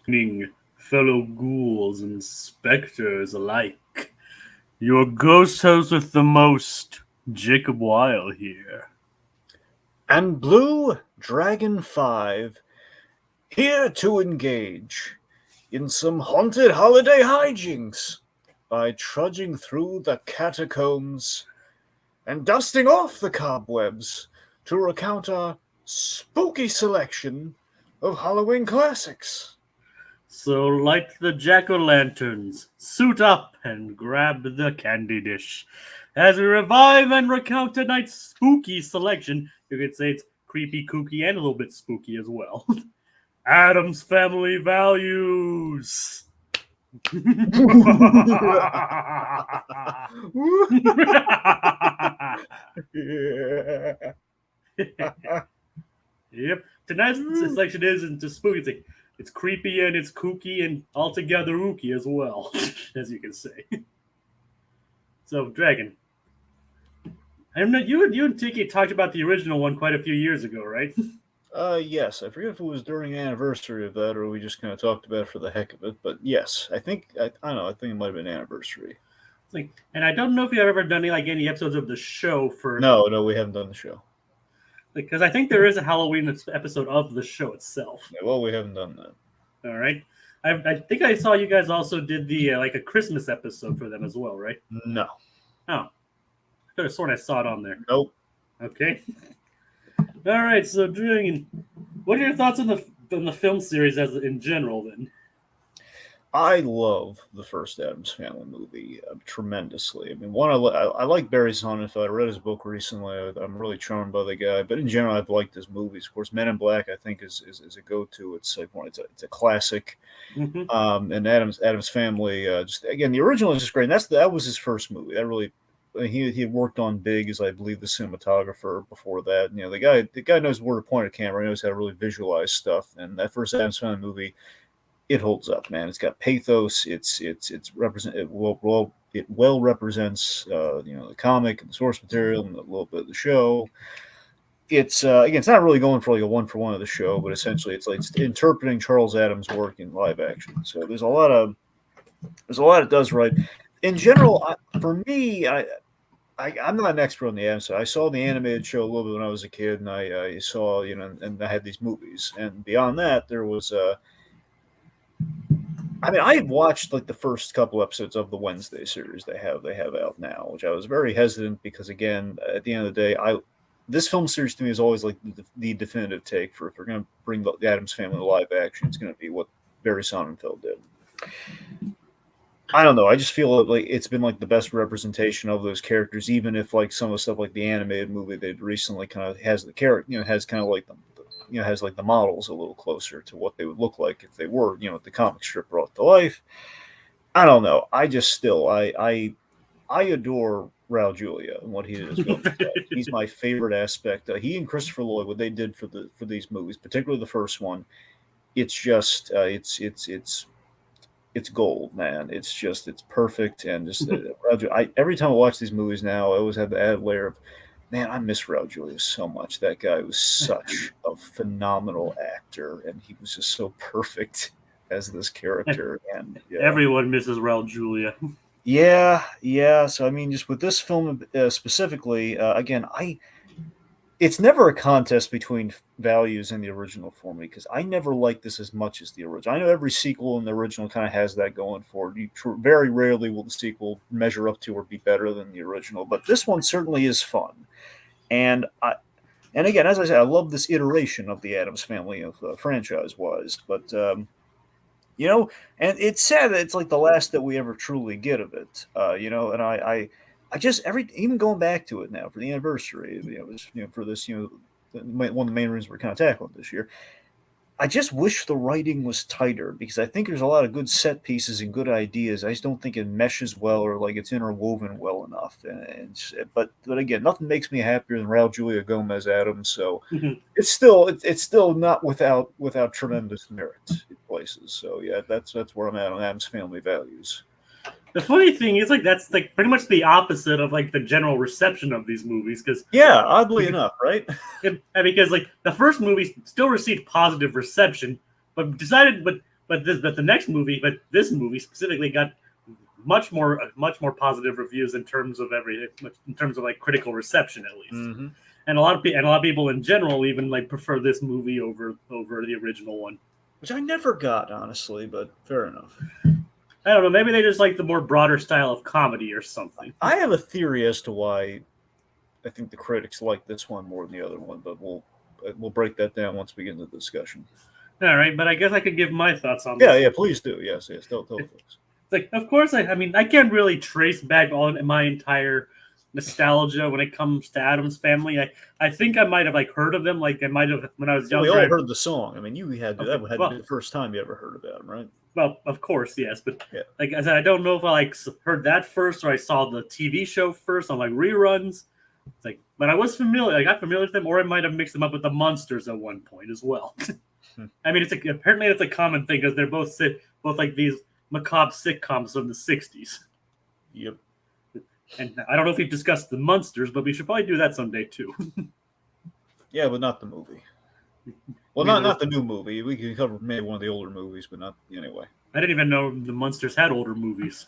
Evening, fellow ghouls and specters alike. Your ghost host with the most, Jacob Weil here. And Blue Dragon 5, here to engage in some haunted holiday hijinks by trudging through the catacombs and dusting off the cobwebs to recount our spooky selection of Halloween classics. So light the jack-o'-lanterns, suit up, and grab the candy dish. As we revive and recount tonight's spooky selection, you could say it's creepy, kooky, and a little bit spooky as well. Addams Family Values. Yep. Tonight's selection isn't just spooky. It's creepy and it's kooky and altogether ooky as well, as you can say. So, Dragon, I know you and Tiki talked about the original one quite a few years ago, right? Yes, I forget if it was during the anniversary of that or we just kind of talked about it for the heck of it, but yes, I don't know, I think it might have been anniversary. And I don't know if you've ever done any episodes of the show for. No, we haven't done the show. Because I think there is a Halloween episode of the show itself. Yeah, well, we haven't done that. All right. I think I saw you guys also did the like a Christmas episode for them as well, right? No. Oh, I could have sworn I saw it on there. Nope. Okay. All right. So, Dragon, what are your thoughts on the film series as in general? Then I love the first Addams Family movie tremendously. I mean, one, I like Barry Sonnenfeld. I read his book recently. I'm really charmed by the guy. But in general, I've liked his movies. Of course, Men in Black, I think, is a go-to. It's like it's a classic. mm-hmm. And Addams Family, just again, the original is just great. And that was his first movie. That really. He had worked on Big as I believe the cinematographer before that. You know, the guy knows where to point a camera. He knows how to really visualize stuff. And that first Addams Family movie, it holds up, man. It's got pathos. It's represent it well represents the comic and the source material and a little bit of the show. It's again, it's not really going for like a one for one of the show, but essentially it's interpreting Charles Addams' work in live action. So there's a lot it does right. In general, for me, I'm not an expert on the Addams. I saw the animated show a little bit when I was a kid, and I saw and I had these movies, and beyond that, there was I mean, I had watched like the first couple episodes of the Wednesday series they have out now, which I was very hesitant because, again, at the end of the day, this film series to me is always like the definitive take for if we're going to bring the Addams Family to live action, it's going to be what Barry Sonnenfeld did. I don't know. I just feel like it's been like the best representation of those characters, even if like some of the stuff like the animated movie they recently kind of has the character, has kind of like has like the models a little closer to what they would look like if they were, the comic strip brought to life. I don't know. I just still I adore Raul Julia and what he did as well. He's my favorite aspect. He and Christopher Lloyd, what they did for these movies, particularly the first one, it's just it's gold, man. It's perfect, and just every time I watch these movies now, I always have the added layer of, man, I miss Raul Julia so much. That guy was such a phenomenal actor, and he was just so perfect as this character. And everyone misses Raul Julia. Yeah. So I mean, just with this film specifically, again, it's never a contest between values and the original for me because I never liked this as much as the original. I know every sequel in the original kind of has that going for it. Very rarely will the sequel measure up to or be better than the original, but this one certainly is fun. And again, as I said, I love this iteration of the Addams Family of franchise-wise, but and it's sad that it's like the last that we ever truly get of it, and I just even going back to it now for the anniversary, for this, one of the main reasons we're kind of tackling this year. I just wish the writing was tighter because I think there's a lot of good set pieces and good ideas. I just don't think it meshes well or like it's interwoven well enough. But again, nothing makes me happier than Raul Julia Gomez Addams. So it's still not without tremendous merit in places. So yeah, that's where I'm at on Addams Family Values. The funny thing is, like, that's like pretty much the opposite of like the general reception of these movies, because oddly enough, right? Because like the first movie still received positive reception, but but this movie specifically got much more positive reviews in terms of everything, in terms of like critical reception at least. Mm-hmm. And a lot of people in general even like prefer this movie over the original one. Which I never got, honestly, but fair enough. I don't know. Maybe they just like the more broader style of comedy or something. I have a theory as to why I think the critics like this one more than the other one, but we'll break that down once we get into the discussion. All right, but I guess I could give my thoughts on Yeah, this. yeah, please do. Yes, tell folks. It's like, of course, I mean, I can't really trace back all my entire nostalgia when it comes to Addams Family. I think I might have like heard of them, like I might have when I was Well, younger. we all heard the song. I mean, you had to, that had to be the first time you ever heard about them, right? Well, of course, yes, but Yeah. like I said, I don't know if I like heard that first or I saw the TV show first on like reruns. It's like, but I was familiar. I got familiar with them, or I might have mixed them up with the Monsters at one point as well. I mean, apparently it's a common thing because they're both like these macabre sitcoms from the '60s. Yep. And I don't know if we've discussed the Monsters, but we should probably do that someday too. Yeah, but not the movie. Well, not the new movie. We can cover maybe one of the older movies, but not anyway. I didn't even know the Monsters had older movies.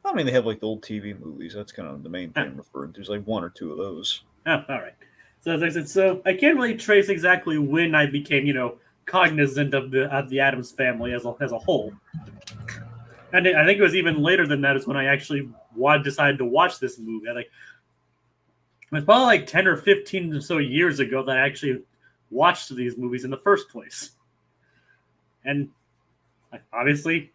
I mean, they have like the old TV movies. That's kind of the main thing I'm referring to. There's like one or two of those. Oh, all right. So as I said, so I can't really trace exactly when I became, cognizant of the Addams Family as a whole. And I think it was even later than that is when I actually decided to watch this movie. It was probably like 10 or 15 or so years ago that I actually watched these movies in the first place. And obviously,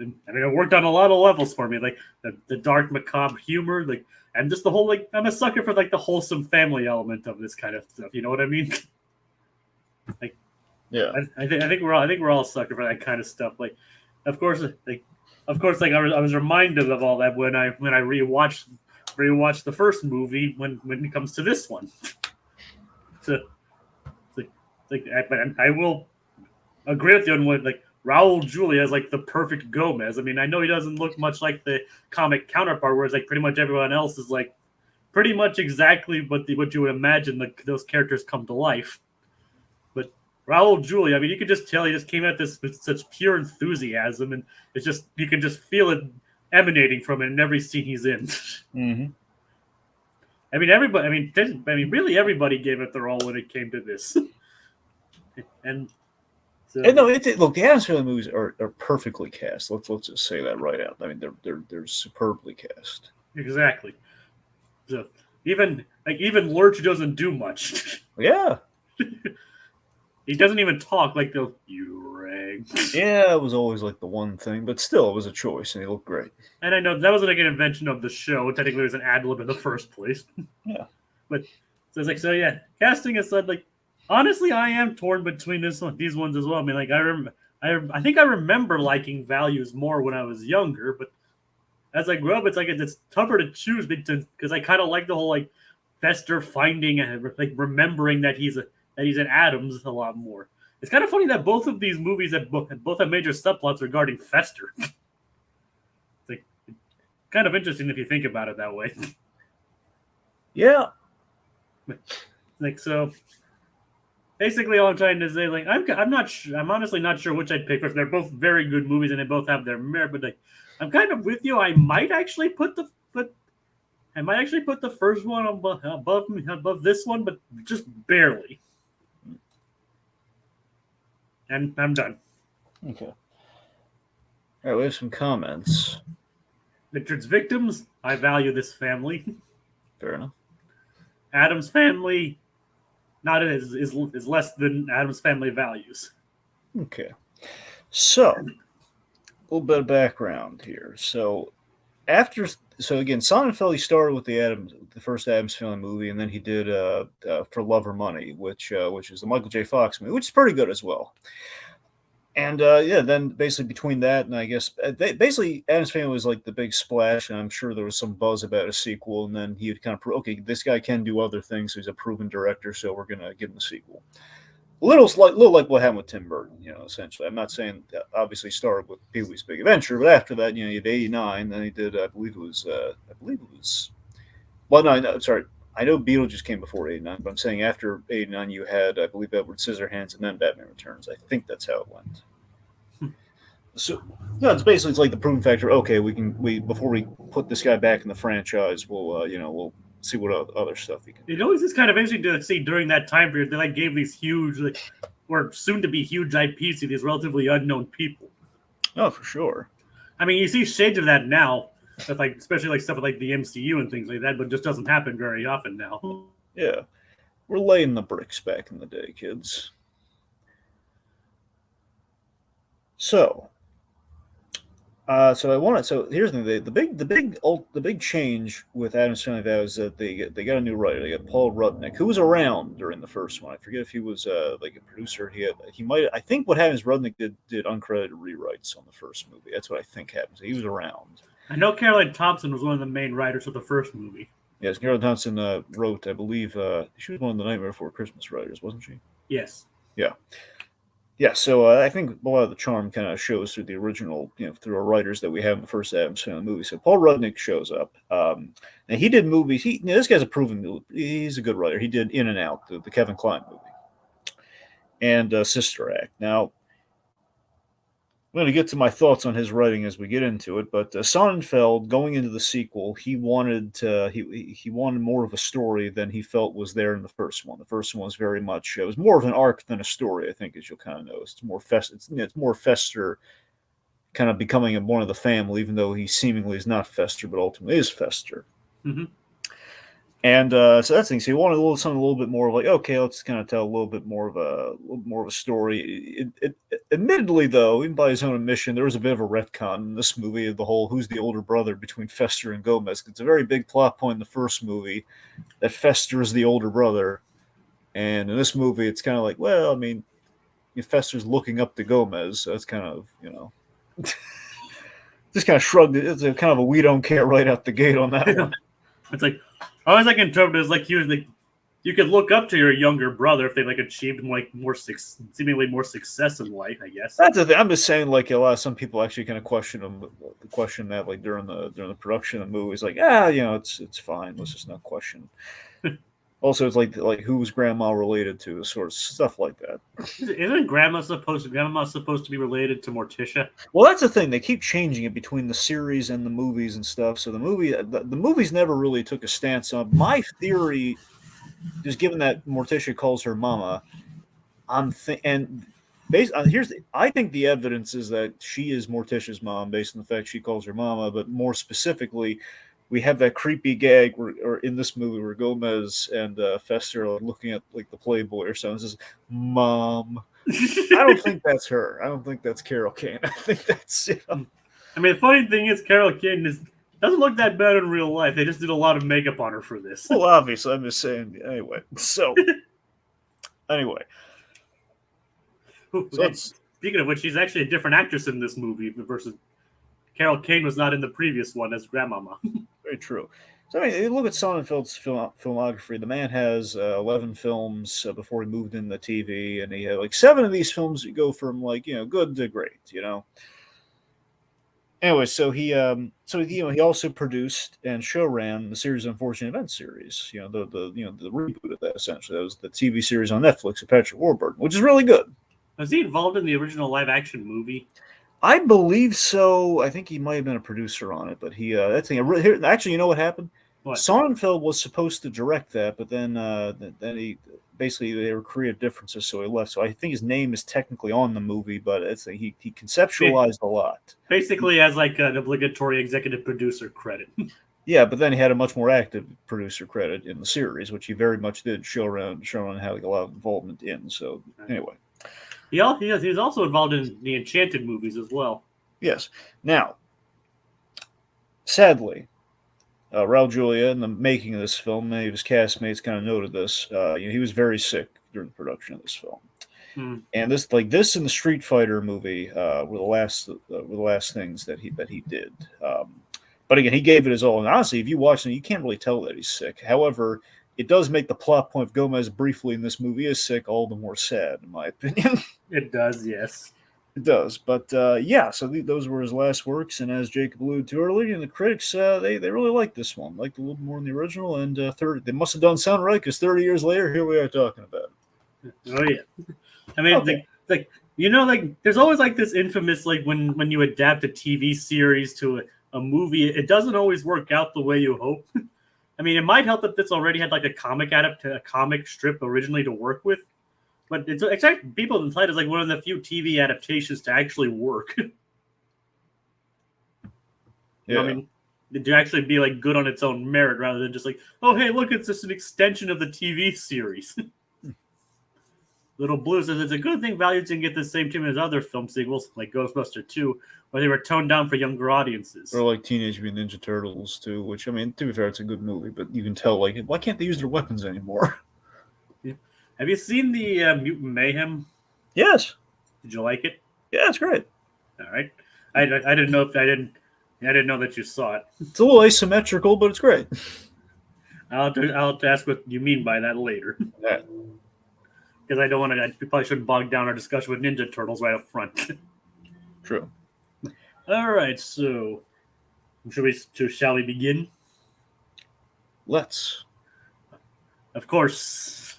I mean, it worked on a lot of levels for me, like the dark, macabre humor, like, and just the whole like I'm a sucker for like the wholesome family element of this kind of stuff. You know what I mean? Like, yeah, I think we're all a sucker for that kind of stuff. Like, of course, like I was reminded of all that when I rewatched the first movie when it comes to this one. So, I will agree with you on what like Raul Julia is like the perfect Gomez. I mean, I know he doesn't look much like the comic counterpart, whereas like pretty much everyone else is like pretty much exactly what you would imagine those characters come to life. But Raul Julia, I mean, you could just tell he just came at this with such pure enthusiasm, and it's just you can just feel it emanating from it in every scene he's in. Mm-hmm. I mean, everybody. I mean, really, everybody gave it their all when it came to this. And so, no, look, the Addams Family movies are perfectly cast. Let's just say that right out. I mean, they're superbly cast. Exactly. So even Lurch doesn't do much. Yeah. He doesn't even talk like the you rang. Yeah, it was always like the one thing, but still, it was a choice, and he looked great. And I know that wasn't like an invention of the show. Technically, it was an ad lib in the first place. Yeah. But so it's like, so yeah, casting aside, like honestly, I am torn between these ones as well. I mean, like I think I remember liking Values more when I was younger, but as I grew up, it's like it's tougher to choose because I kind of like the whole like Fester finding and like remembering that he's an Addams a lot more. It's kind of funny that both of these movies have both have major subplots regarding Fester. It's like kind of interesting if you think about it that way. Yeah. Like so. Basically, all I'm trying to say, like, I'm honestly not sure which I'd pick. They're both very good movies, and they both have their merit. But like, I'm kind of with you. I might actually put the first one above this one, but just barely. And I'm done. Okay. All right, we have some comments. Richard's Victims. I value this family. Fair enough. Addams Family. Not is less than Addams Family values. Okay. So, a little bit of background here. So again, Sonnenfeld started with the first Addams Family movie, and then he did For Love or Money, which is the Michael J. Fox movie, which is pretty good as well. And then basically between that and I guess basically Addams Family was like the big splash, and I'm sure there was some buzz about a sequel. And then he would kind of okay, this guy can do other things. So he's a proven director, so we're gonna give him a sequel. Little like what happened with Tim Burton, essentially. I'm not saying that obviously started with Pee-wee's Big Adventure, but after that, he had '89. Then he did, I believe it was. Well, no, sorry. I know Beetlejuice came before '89, but I'm saying after '89, you had, I believe, Edward Scissorhands and then Batman Returns. I think that's how it went. So no, it's like the proven factor. Okay, we before we put this guy back in the franchise, we'll see what other stuff he can do. It always is kind of interesting to see during that time period they like gave these huge, like, or soon to be huge IPs to these relatively unknown people. Oh, for sure. I mean, you see shades of that now, with like especially like stuff with like the MCU and things like that, but it just doesn't happen very often now. Yeah, we're laying the bricks back in the day, kids. So, so I wanted. So here's the thing: the big change with Addams Family Values is that they got a new writer. They got Paul Rudnick, who was around during the first one. I forget if he was like a producer. He might. I think what happened is Rudnick did uncredited rewrites on the first movie. That's what I think happened. So he was around. I know Caroline Thompson was one of the main writers of the first movie. Yes, Caroline Thompson wrote. I believe she was one of the Nightmare Before Christmas writers, wasn't she? Yes. Yeah. Yeah, so I think a lot of the charm kind of shows through the original, through our writers that we have in the first Addams Family movie. So Paul Rudnick shows up, and he did movies. This guy's a proven, he's a good writer. He did In and Out, the Kevin Kline movie, and Sister Act. Now, I'm going to get to my thoughts on his writing as we get into it, but Sonnenfeld, going into the sequel, he wanted he wanted more of a story than he felt was there in the first one. The first one was very much it was more of an arc than a story. I think, as you'll kind of notice, it's more Fester, kind of becoming one of the family, even though he seemingly is not Fester, but ultimately is Fester. Mm-hmm. And so that's the thing. So you wanted something a little bit more of like, okay, let's kind of tell a little bit more of a story. Admittedly, though, even by his own admission, there was a bit of a retcon in this movie of the whole who's the older brother between Fester and Gomez. It's a very big plot point in the first movie that Fester is the older brother, and in this movie, it's kind of like, well, I mean, Fester's looking up to Gomez, so it's kind of just kind of shrugged it. It's a kind of a we don't care right out the gate on that one. It's like, always I can interpret it as like he was like, you could look up to your younger brother if they like achieved like seemingly more success in life, I guess. That's the thing. I'm just saying, like some people actually kind of question that like during the production of the movie. It's like, it's fine. Let's just not question. Also, it's like who was Grandma related to, sort of stuff like that. Isn't Grandma supposed to be related to Morticia? Well, that's the thing. They keep changing it between the series and the movies and stuff. So the movies never really took a stance on. My theory, just given that Morticia calls her Mama, I think the evidence is that she is Morticia's mom based on the fact she calls her Mama, but more specifically, we have that creepy gag or in this movie where Gomez and Fester are looking at like the Playboy or something. Says, "Mom." I don't think that's her. I don't think that's Carol Kane. I think that's. I mean, the funny thing is, Carol Kane doesn't look that bad in real life. They just did a lot of makeup on her for this. Well, obviously, I'm just saying. Anyway, so anyway. Speaking of which, she's actually a different actress in this movie versus Carol Kane was not in the previous one as Grandmama. Very true. So, I mean, look at Sonnenfeld's filmography. The man has 11 films before he moved into TV, and he had like 7 of these films that go from like good to great. Anyway, so he also produced and showran the series Unfortunate Events series. The reboot of that essentially. That was the TV series on Netflix of Patrick Warburton, which is really good. Was he involved in the original live action movie? I believe so. I think he might have been a producer on it, but actually, you know what happened? What? Sonnenfeld was supposed to direct that, but then there were creative differences, so he left. So I think his name is technically on the movie, but he conceptualized a lot. Basically, as like an obligatory executive producer credit. Yeah, but then he had a much more active producer credit in the series, which he very much did show around had like a lot of involvement in. So anyway. He was also involved in the Enchanted movies as well. Yes. Now, sadly, Raul Julia, in the making of this film, many of his castmates kind of noted this. He was very sick during the production of this film, and this in the Street Fighter movie were the last things that he did. But again, he gave it his all. And honestly, if you watch it, you can't really tell that he's sick. However, it does make the plot point of Gomez briefly in this movie is sick all the more sad, in my opinion. It does, yes. It does. But so those were his last works. And as Jacob alluded to earlier, and the critics, they really liked this one. Liked a little more than the original. And they must have done sound right because 30 years later, here we are talking about it. Oh, yeah. I mean, okay. like there's always like this infamous like when you adapt a TV series to a movie, it doesn't always work out the way you hope. I mean, it might help that this already had like a comic strip originally to work with, but it's actually people inside is like one of the few TV adaptations to actually work. Yeah. I mean, to actually be like good on its own merit rather than just like, oh hey, look, it's just an extension of the TV series. Little Blue says it's a good thing values didn't get the same treatment as other film sequels like Ghostbuster 2, where they were toned down for younger audiences. Or like Teenage Mutant Ninja Turtles too, which I mean, to be fair, it's a good movie, but you can tell like why can't they use their weapons anymore? Yeah. Have you seen the Mutant Mayhem? Yes. Did you like it? Yeah, it's great. All right. I didn't know if I didn't know that you saw it. It's a little asymmetrical, but it's great. I'll have to ask what you mean by that later. Yeah. Because I don't want to. We probably shouldn't bog down our discussion with Ninja Turtles right up front. True. All right, so shall we begin? Let's. Of course.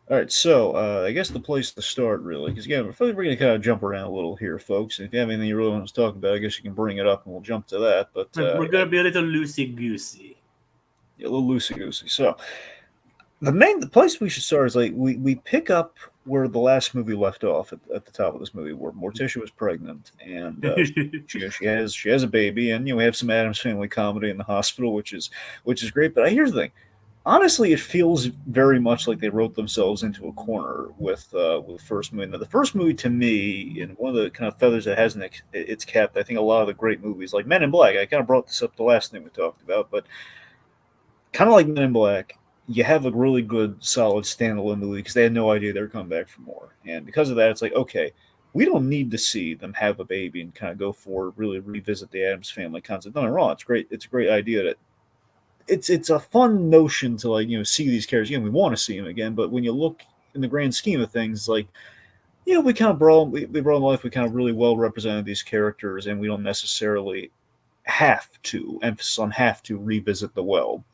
All right, so I guess the place to start, really, because again, we're going to kind of jump around a little here, folks. And if you have anything you really want to talk about, I guess you can bring it up and we'll jump to that. But we're going to be a little loosey-goosey. Yeah, a little loosey-goosey. So the place we should start is like we pick up where the last movie left off at the top of this movie, where Morticia was pregnant and she has a baby, and we have some Addams Family comedy in the hospital, which is great. But here's the thing. Honestly, it feels very much like they wrote themselves into a corner with the first movie. Now, the first movie, to me, and one of the kind of feathers that has in its cap, I think a lot of the great movies, like Men in Black, I kind of brought this up the last thing we talked about, but kind of like Men in Black, you have a really good, solid standalone movie because they had no idea they were coming back for more. And because of that, it's like, okay, we don't need to see them have a baby and kind of go forward, really revisit the Addams Family concept. Don't get me wrong, it's great. It's a great idea that it's a fun notion to like see these characters again. We want to see them again, but when you look in the grand scheme of things, like we kind of brought in life. We kind of really well represented these characters, and we don't necessarily have to revisit the well.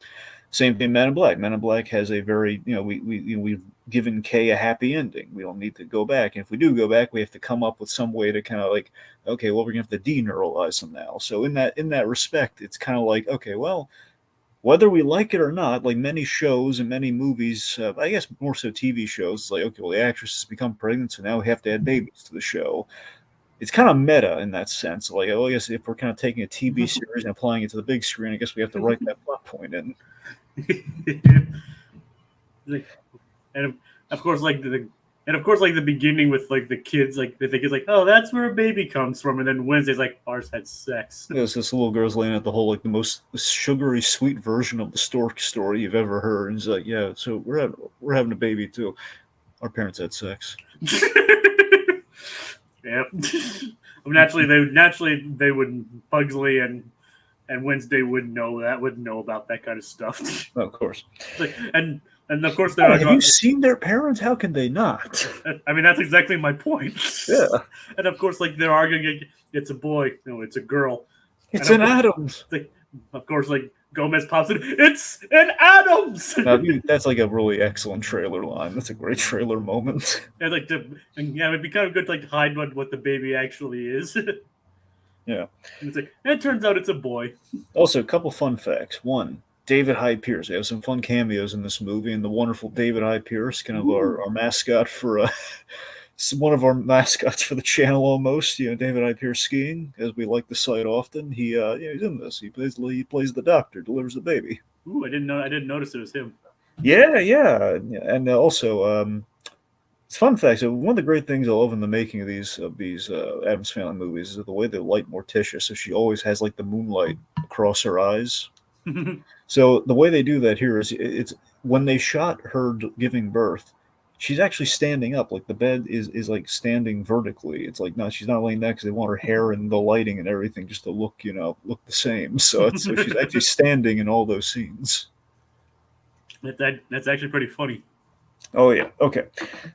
Same thing, Men in Black. Men in Black has a very we've given Kay a happy ending. We don't need to go back, and if we do go back, we have to come up with some way to kind of like, okay, well, we're gonna have to deneuralize them now. So in that respect, it's kind of like, okay, well, whether we like it or not, like many shows and many movies, I guess more so TV shows, it's like, okay, well, the actress has become pregnant, so now we have to add babies to the show. It's kind of meta in that sense. Like, well, I guess if we're kind of taking a TV series and applying it to the big screen, I guess we have to write that plot point in. And of course, like the beginning with like the kids, like they think it's like, oh, that's where a baby comes from, and then Wednesday's like, ours had sex. Yes, this little girl's laying at the whole like the most sugary sweet version of the stork story you've ever heard, and he's like, yeah, so we're having a baby too. Our parents had sex. Yep. Naturally they would Pugsley and Wednesday wouldn't know about that kind of stuff. Oh, of course. And of course they're have you seen their parents? How can they not? I mean, that's exactly my point. Yeah. And of course, like they're arguing, it's a boy, no, it's a girl. It's an Addams. Of course, like Gomez pops in, it's an Addams. Now, that's like a really excellent trailer line. That's a great trailer moment. And it'd be kind of good to like hide what the baby actually is. Yeah. And it's like, it turns out it's a boy. Also, a couple fun facts. One, David Hyde Pierce. We have some fun cameos in this movie, and the wonderful David Hyde Pierce, kind of our mascot for one of our mascots for the channel almost. David Hyde Pierce skiing, as we like to cite often. He's in this. He plays the doctor, delivers the baby. Ooh, I didn't notice it was him. Yeah, and also it's fun fact. So one of the great things I love in the making of these Addams Family movies is the way they light Morticia. So she always has like the moonlight across her eyes. So the way they do that here is it's when they shot her giving birth, she's actually standing up. Like the bed is like standing vertically. It's like, no, she's not laying down because they want her hair and the lighting and everything just to look the same. So she's actually standing in all those scenes. That's actually pretty funny. Oh yeah. Okay.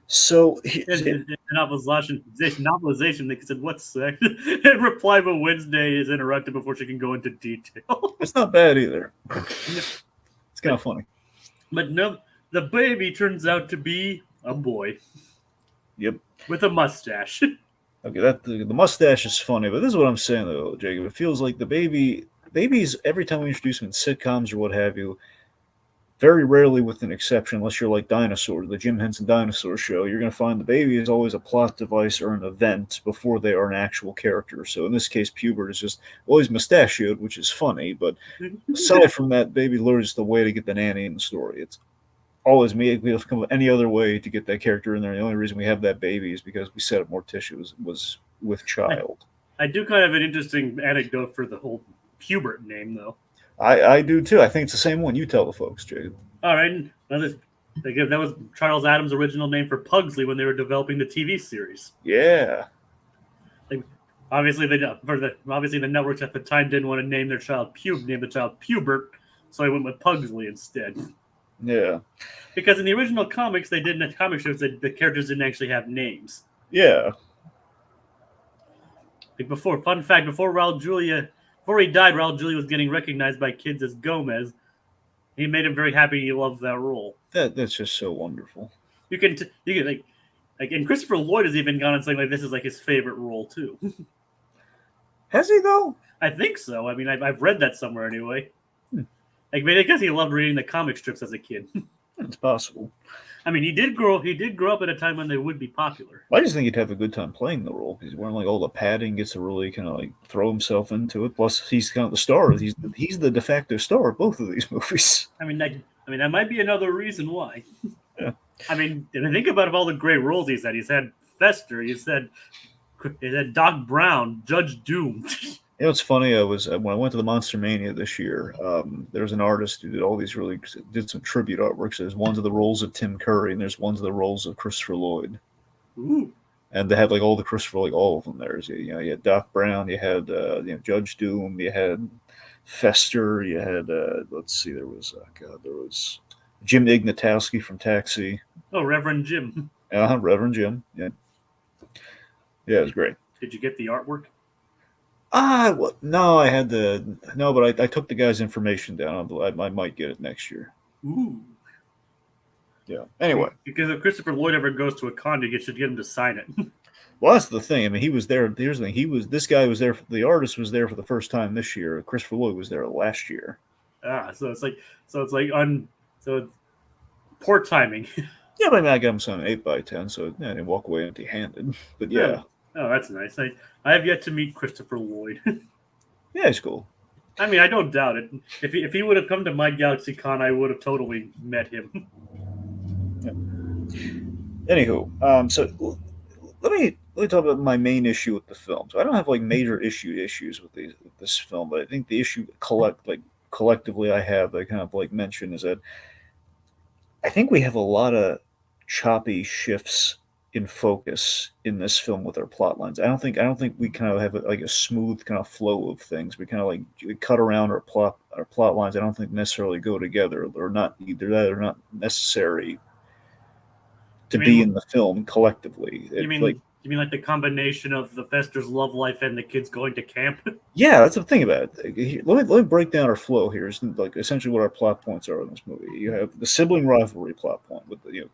So in novelization, they said, "What's sex?" And reply, but Wednesday is interrupted before she can go into detail. It's not bad either. It's kind of funny. But no, the baby turns out to be A boy. Yep. With a mustache. Okay, the mustache is funny, but this is what I'm saying though, Jacob. It feels like babies every time we introduce them in sitcoms or what have you, very rarely with an exception, unless you're like Dinosaur, the Jim Henson Dinosaur Show, you're going to find the baby is always a plot device or an event before they are an actual character. So in this case, Pubert is just always mustachioed, which is funny, but aside from that, baby literally is the way to get the nanny in the story. It's always me. We have come up with any other way to get that character in there. The only reason we have that baby is because we set up more tissue was with child. I do kind of an interesting anecdote for the whole Pubert name, though. I do too. I think it's the same one. You tell the folks, Jacob. All right. That was Charles Addams' original name for Pugsley when they were developing the TV series. Yeah. Like, obviously, the networks at the time didn't want to name the child Pubert, so they went with Pugsley instead. Yeah. Because in the original comics, comic strips, the characters didn't actually have names. Yeah. Like before he died, Raul Julia was getting recognized by kids as Gomez. He made him very happy. He loved that role. That's just so wonderful. You can and Christopher Lloyd has even gone and saying like this is like his favorite role too. Has he though? I think so. I mean, I've read that somewhere anyway. Like maybe because he loved reading the comic strips as a kid. It's possible. I mean, he did grow up at a time when they would be popular. I just think he'd have a good time playing the role because he's wearing like all the padding, gets to really kind of like throw himself into it. Plus, he's kind of the star. He's the de facto star of both of these movies. I mean, that might be another reason why. Yeah. I mean, if I think about all the great roles he's had. He's had Fester. He's had Doc Brown, Judge Doom. You know, it's funny. I was when I went to the Monster Mania this year. There was an artist who did some tribute artworks. There's ones of the roles of Tim Curry, and there's ones of the roles of Christopher Lloyd. Ooh. And they had like all the Christopher, like all of them. You had Doc Brown, you had Judge Doom, you had Fester, you had let's see, there was Jim Ignatowski from Taxi. Oh, Reverend Jim. Reverend Jim. Yeah, it was great. Did you get the artwork? No, I had but I took the guy's information down. I might get it next year. Ooh. Yeah. Anyway, because if Christopher Lloyd ever goes to a con, you should get him to sign it. Well, that's the thing. I mean, he was there. Here's the thing. This guy was there. The artist was there for the first time this year. Christopher Lloyd was there last year. So it's poor timing. Yeah, but I mean, I got him some 8x10, so I didn't walk away empty-handed. But yeah. Oh, that's nice. I have yet to meet Christopher Lloyd. Yeah, he's cool. I mean, I don't doubt it. If he would have come to my Galaxy Con, I would have totally met him. Yeah. Anywho, so let me talk about my main issue with the film. So I don't have like major issues with this film, but I think the issue collectively I kind of like mention is that I think we have a lot of choppy shifts in focus in this film with our plot lines. I don't think we kind of have a smooth kind of flow of things. We kind of we cut around our plot lines. I don't think necessarily go together, or not either that or not necessary to be in the film collectively. You mean like the combination of the Fester's love life and the kids going to camp? Yeah, that's the thing about it. Let me break down our flow here. It's like essentially what our plot points are in this movie. You have the sibling rivalry plot point with the new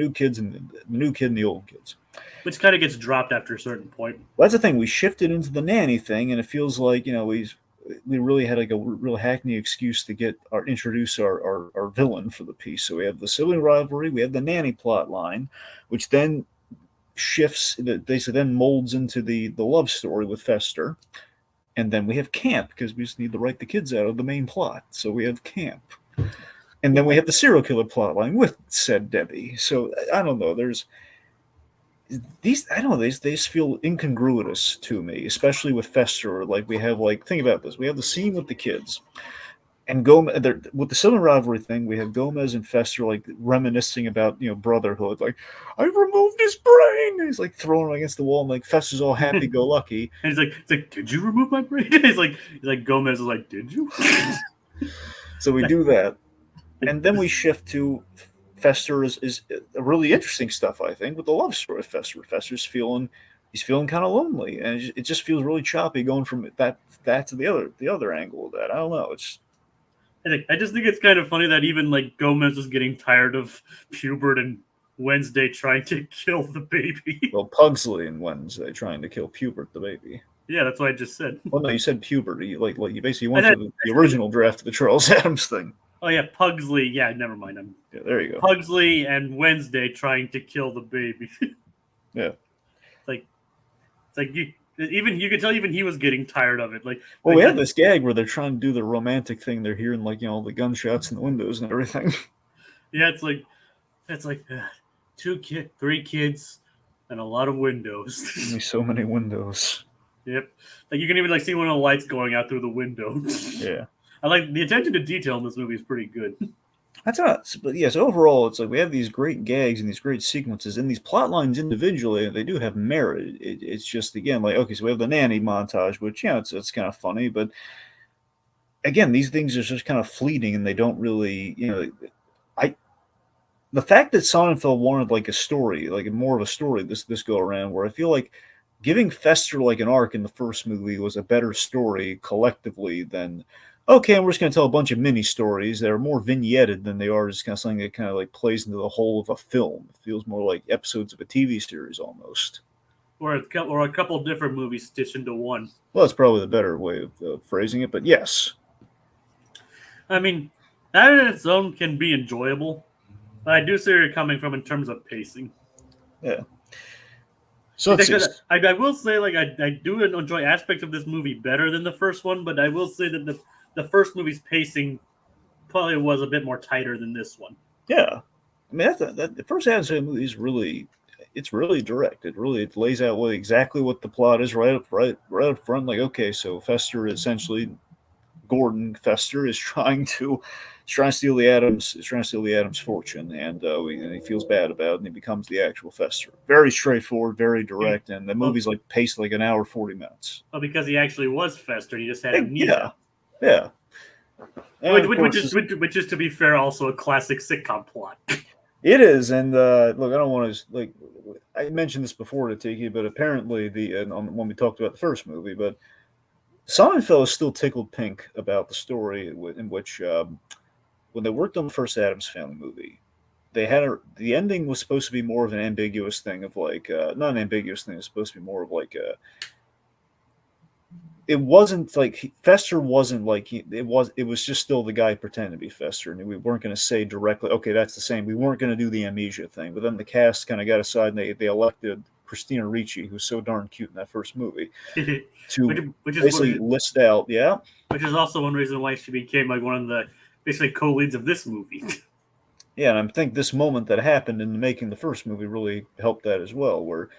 kids and the new kid and the old kids, which kind of gets dropped after a certain point. Well, that's the thing. We shifted into the nanny thing, and it feels like we really had like a real hackney excuse to introduce our villain for the piece. So we have the sibling rivalry, we have the nanny plot line, which then shifts, then molds into the love story with Fester, and then we have camp because we just need to write the kids out of the main plot. So we have camp, and then we have the serial killer plot line with said Debbie. So I don't know. There's these. I don't know. They just feel incongruous to me, especially with Fester. Like we have think about this. We have the scene with the kids. And Gomez, with the sibling rivalry thing, we have Gomez and Fester reminiscing about brotherhood. Like, I removed his brain. And he's throwing him against the wall, and Fester's all happy-go-lucky. And he's like, did you remove my brain? he's like Gomez is like, did you? So we do that, and then we shift to Fester is really interesting stuff. I think with the love story of Fester. Fester's feeling kind of lonely, and it just feels really choppy going from that to the other angle of that. I don't know. I just think it's kind of funny that even Gomez is getting tired of Pubert and Wednesday trying to kill the baby. Well, Pugsley and Wednesday trying to kill Pubert the baby. Yeah, that's what I just said. Well, no, you said Pubert. You you basically went said- to the original draft of the Charles Addams thing. Oh yeah, Pugsley. Yeah, never mind. Yeah, there you go. Pugsley and Wednesday trying to kill the baby. Yeah. It's like you could tell even he was getting tired of it. Well, we have this gag where they're trying to do the romantic thing. They're hearing all the gunshots in the windows and everything. Yeah, it's like 3 kids, and a lot of windows. Only so many windows. Yep. Like you can even see one of the lights going out through the window. Yeah. I like the attention to detail in this movie is pretty good. That's not, but yes, overall, it's like we have these great gags and these great sequences, and these plot lines individually, they do have merit. It's just, again, okay, so we have the nanny montage, which, it's kind of funny, but again, these things are just kind of fleeting, and they don't really, the fact that Sonnenfeld wanted a story, more of a story this go around, where I feel like giving Fester an arc in the first movie was a better story collectively than, okay, and we're just going to tell a bunch of mini stories that are more vignetted than they are just kind of something that kind of plays into the whole of a film. It feels more like episodes of a TV series almost. Or a couple different movies stitched into one. Well, that's probably the better way of phrasing it, but yes. I mean, that in its own can be enjoyable, but I do see where you're coming from in terms of pacing. Yeah. So I will say, I do enjoy aspects of this movie better than the first one, but I will say that the first movie's pacing probably was a bit more tighter than this one. Yeah. I mean, the first Addams Family movie is really direct. It lays out exactly what the plot is right up front. Okay, so Fester, essentially, Gordon Fester, is trying to steal the Addams fortune, and he feels bad about it, and he becomes the actual Fester. Very straightforward, very direct, and the movie's paced an hour 40 minutes. Well, because he actually was Fester, he just had amnesia. Yeah. Which is, to be fair, also a classic sitcom plot. It is, and look, I don't want to I mentioned this before to Tiki, but apparently when we talked about the first movie, but Sonnenfeld is still tickled pink about the story in which when they worked on the first Addams Family movie, they had the ending was supposed to be more of an ambiguous thing of not an ambiguous thing. It was supposed to be more of it wasn't Fester wasn't it was just still the guy pretending to be Fester, and we weren't going to say directly, okay, that's the same. We weren't going to do the amnesia thing, but then the cast kind of got aside, and they elected Christina Ricci, who's so darn cute in that first movie, to basically list out, which is also one reason why she became one of the basically co-leads of this movie. Yeah, and I think this moment that happened in making the first movie really helped that as well, where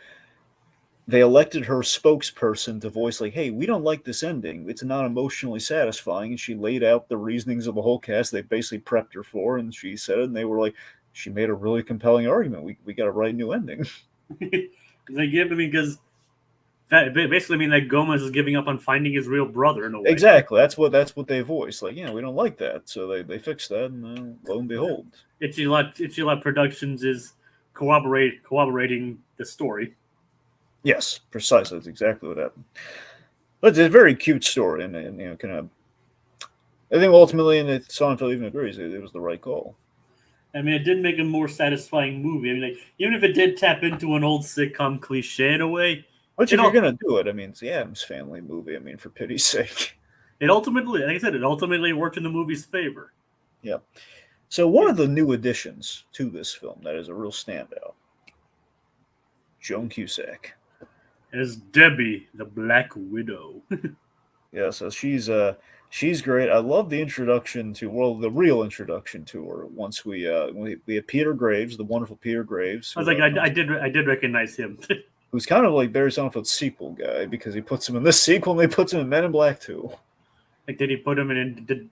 they elected her spokesperson to voice hey, we don't like this ending. It's not emotionally satisfying. And she laid out the reasonings of the whole cast. They basically prepped her for, and she said it, and they were she made a really compelling argument. We got to write a new ending. Because that basically that Gomez is giving up on finding his real brother in a way. Exactly. That's what they voiced. We don't like that. So they fixed that, and lo and behold. Itchy Lot Productions is corroborating the story. Yes, precisely. That's exactly what happened. But it's a very cute story, and kind of. I think ultimately, and Sonnenfeld even agrees, it was the right call. I mean, it did make a more satisfying movie. I mean, even if it did tap into an old sitcom cliche in a way. Which, if you're going to do it, I mean, it's the Addams Family movie. I mean, for pity's sake. It ultimately, like I said, worked in the movie's favor. Yeah. So one of the new additions to this film that is a real standout, Joan Cusack. As Debbie, the Black Widow. Yeah, so she's great. I love the introduction to, the real introduction to her. Once we had Peter Graves, the wonderful Peter Graves. I was I did recognize him. Who's kind of like Barry Sonnenfeld's sequel guy, because he puts him in this sequel and he puts him in Men in Black 2. Did he put him in?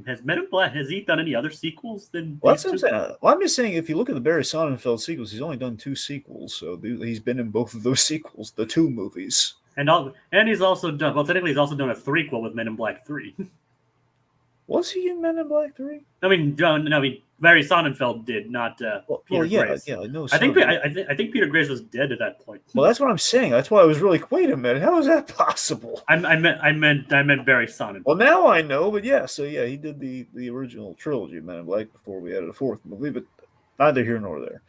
Has Men in Black? Has he done any other sequels than? Well, that's what I'm saying. Well, I'm just saying, if you look at the Barry Sonnenfeld sequels, he's only done 2 sequels, so he's been in both of those sequels, the 2 movies. And he's also done. Well, technically, he's also done a threequel with Men in Black 3. Was he in Men in Black 3? I mean, Barry Sonnenfeld did, not Peter Graves. Yeah, I know. I think Peter Graves was dead at that point. Well, that's what I'm saying. That's why I was really wait a minute. How is that possible? I meant Barry Sonnenfeld. Well, now I know, but he did the original trilogy of Men in Black before we added a 4th movie, but neither here nor there.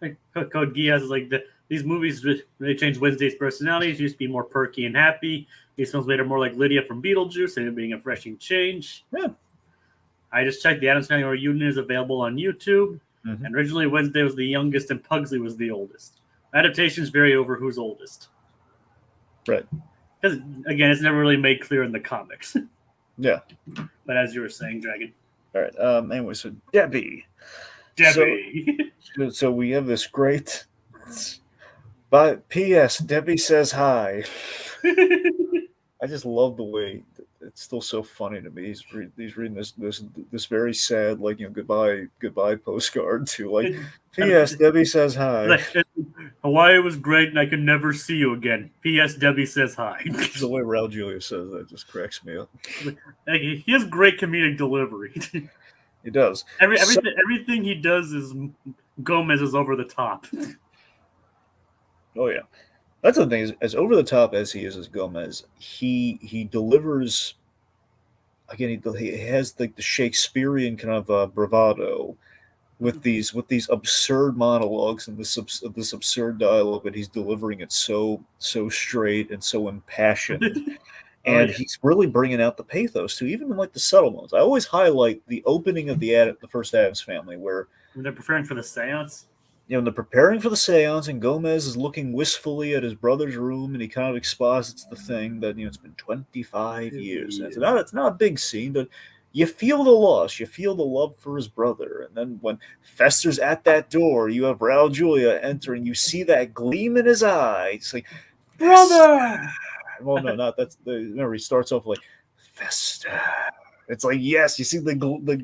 Code Geass is like these movies. They changed Wednesday's personalities. Used to be more perky and happy. These films made her more like Lydia from Beetlejuice, and it being a refreshing change. Yeah. I just checked. The Addams Family reunion is available on YouTube. Mhm. And originally Wednesday was the youngest, and Pugsley was the oldest. Adaptations vary over who's oldest. Right. Because again, it's never really made clear in the comics. Yeah. But as you were saying, Dragon. All right. Anyway, so Debbie. Debbie. So we have this great. But P.S. Debbie says hi. I just love the way it's still so funny to me. He's reading this very sad goodbye postcard to like P.S. Debbie says hi. Hawaii was great, and I could never see you again. P.S. Debbie says hi. The way Raul Julia says that just cracks me up. He has great comedic delivery. He does. Everything he does is Gomez is over the top. Oh yeah. That's the thing, is as over the top as he is as Gomez, he delivers. Again, he has like the Shakespearean kind of bravado with these absurd monologues and this absurd dialogue, but he's delivering it so straight and so impassioned, and he's really bringing out the pathos too, even in like the subtle moments. I always highlight the opening of the first Addams Family, where when they're preparing for the seance. When they're preparing for the seance, and Gomez is looking wistfully at his brother's room, and he kind of exposits the thing that it's been 25 years. And it's not a big scene, but you feel the loss, you feel the love for his brother. And then when Fester's at that door, you have Raul Julia entering, you see that gleam in his eye. It's like, brother! Well, no, not that's remember, he starts off like, Fester. It's like, yes, you see the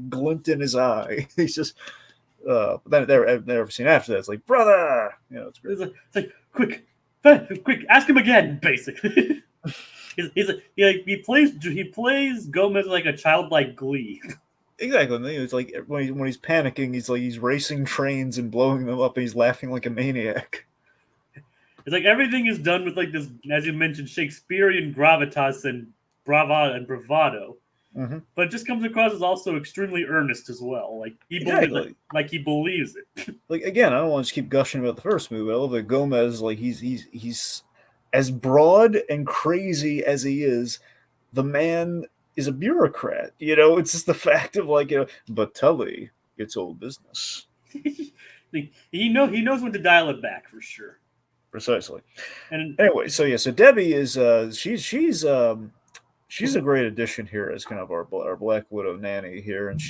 glint in his eye. He's just. But then every scene after that, it's like, brother, it's great. It's like quick, ask him again. Basically, he plays Gomez like a childlike glee. Exactly. It's like when he's panicking, he's racing trains and blowing them up, and he's laughing like a maniac. It's like everything is done with like this, as you mentioned, Shakespearean gravitas and bravado. Mm-hmm. But it just comes across as also extremely earnest as well. Like he believes it. Like again, I don't want to just keep gushing about the first movie. I love that Gomez, like he's as broad and crazy as he is. The man is a bureaucrat. It's just the fact of but Tully, it's old business. he knows when to dial it back for sure. Precisely. And anyway, so Debbie is she's a great addition here as kind of our Black Widow nanny here, and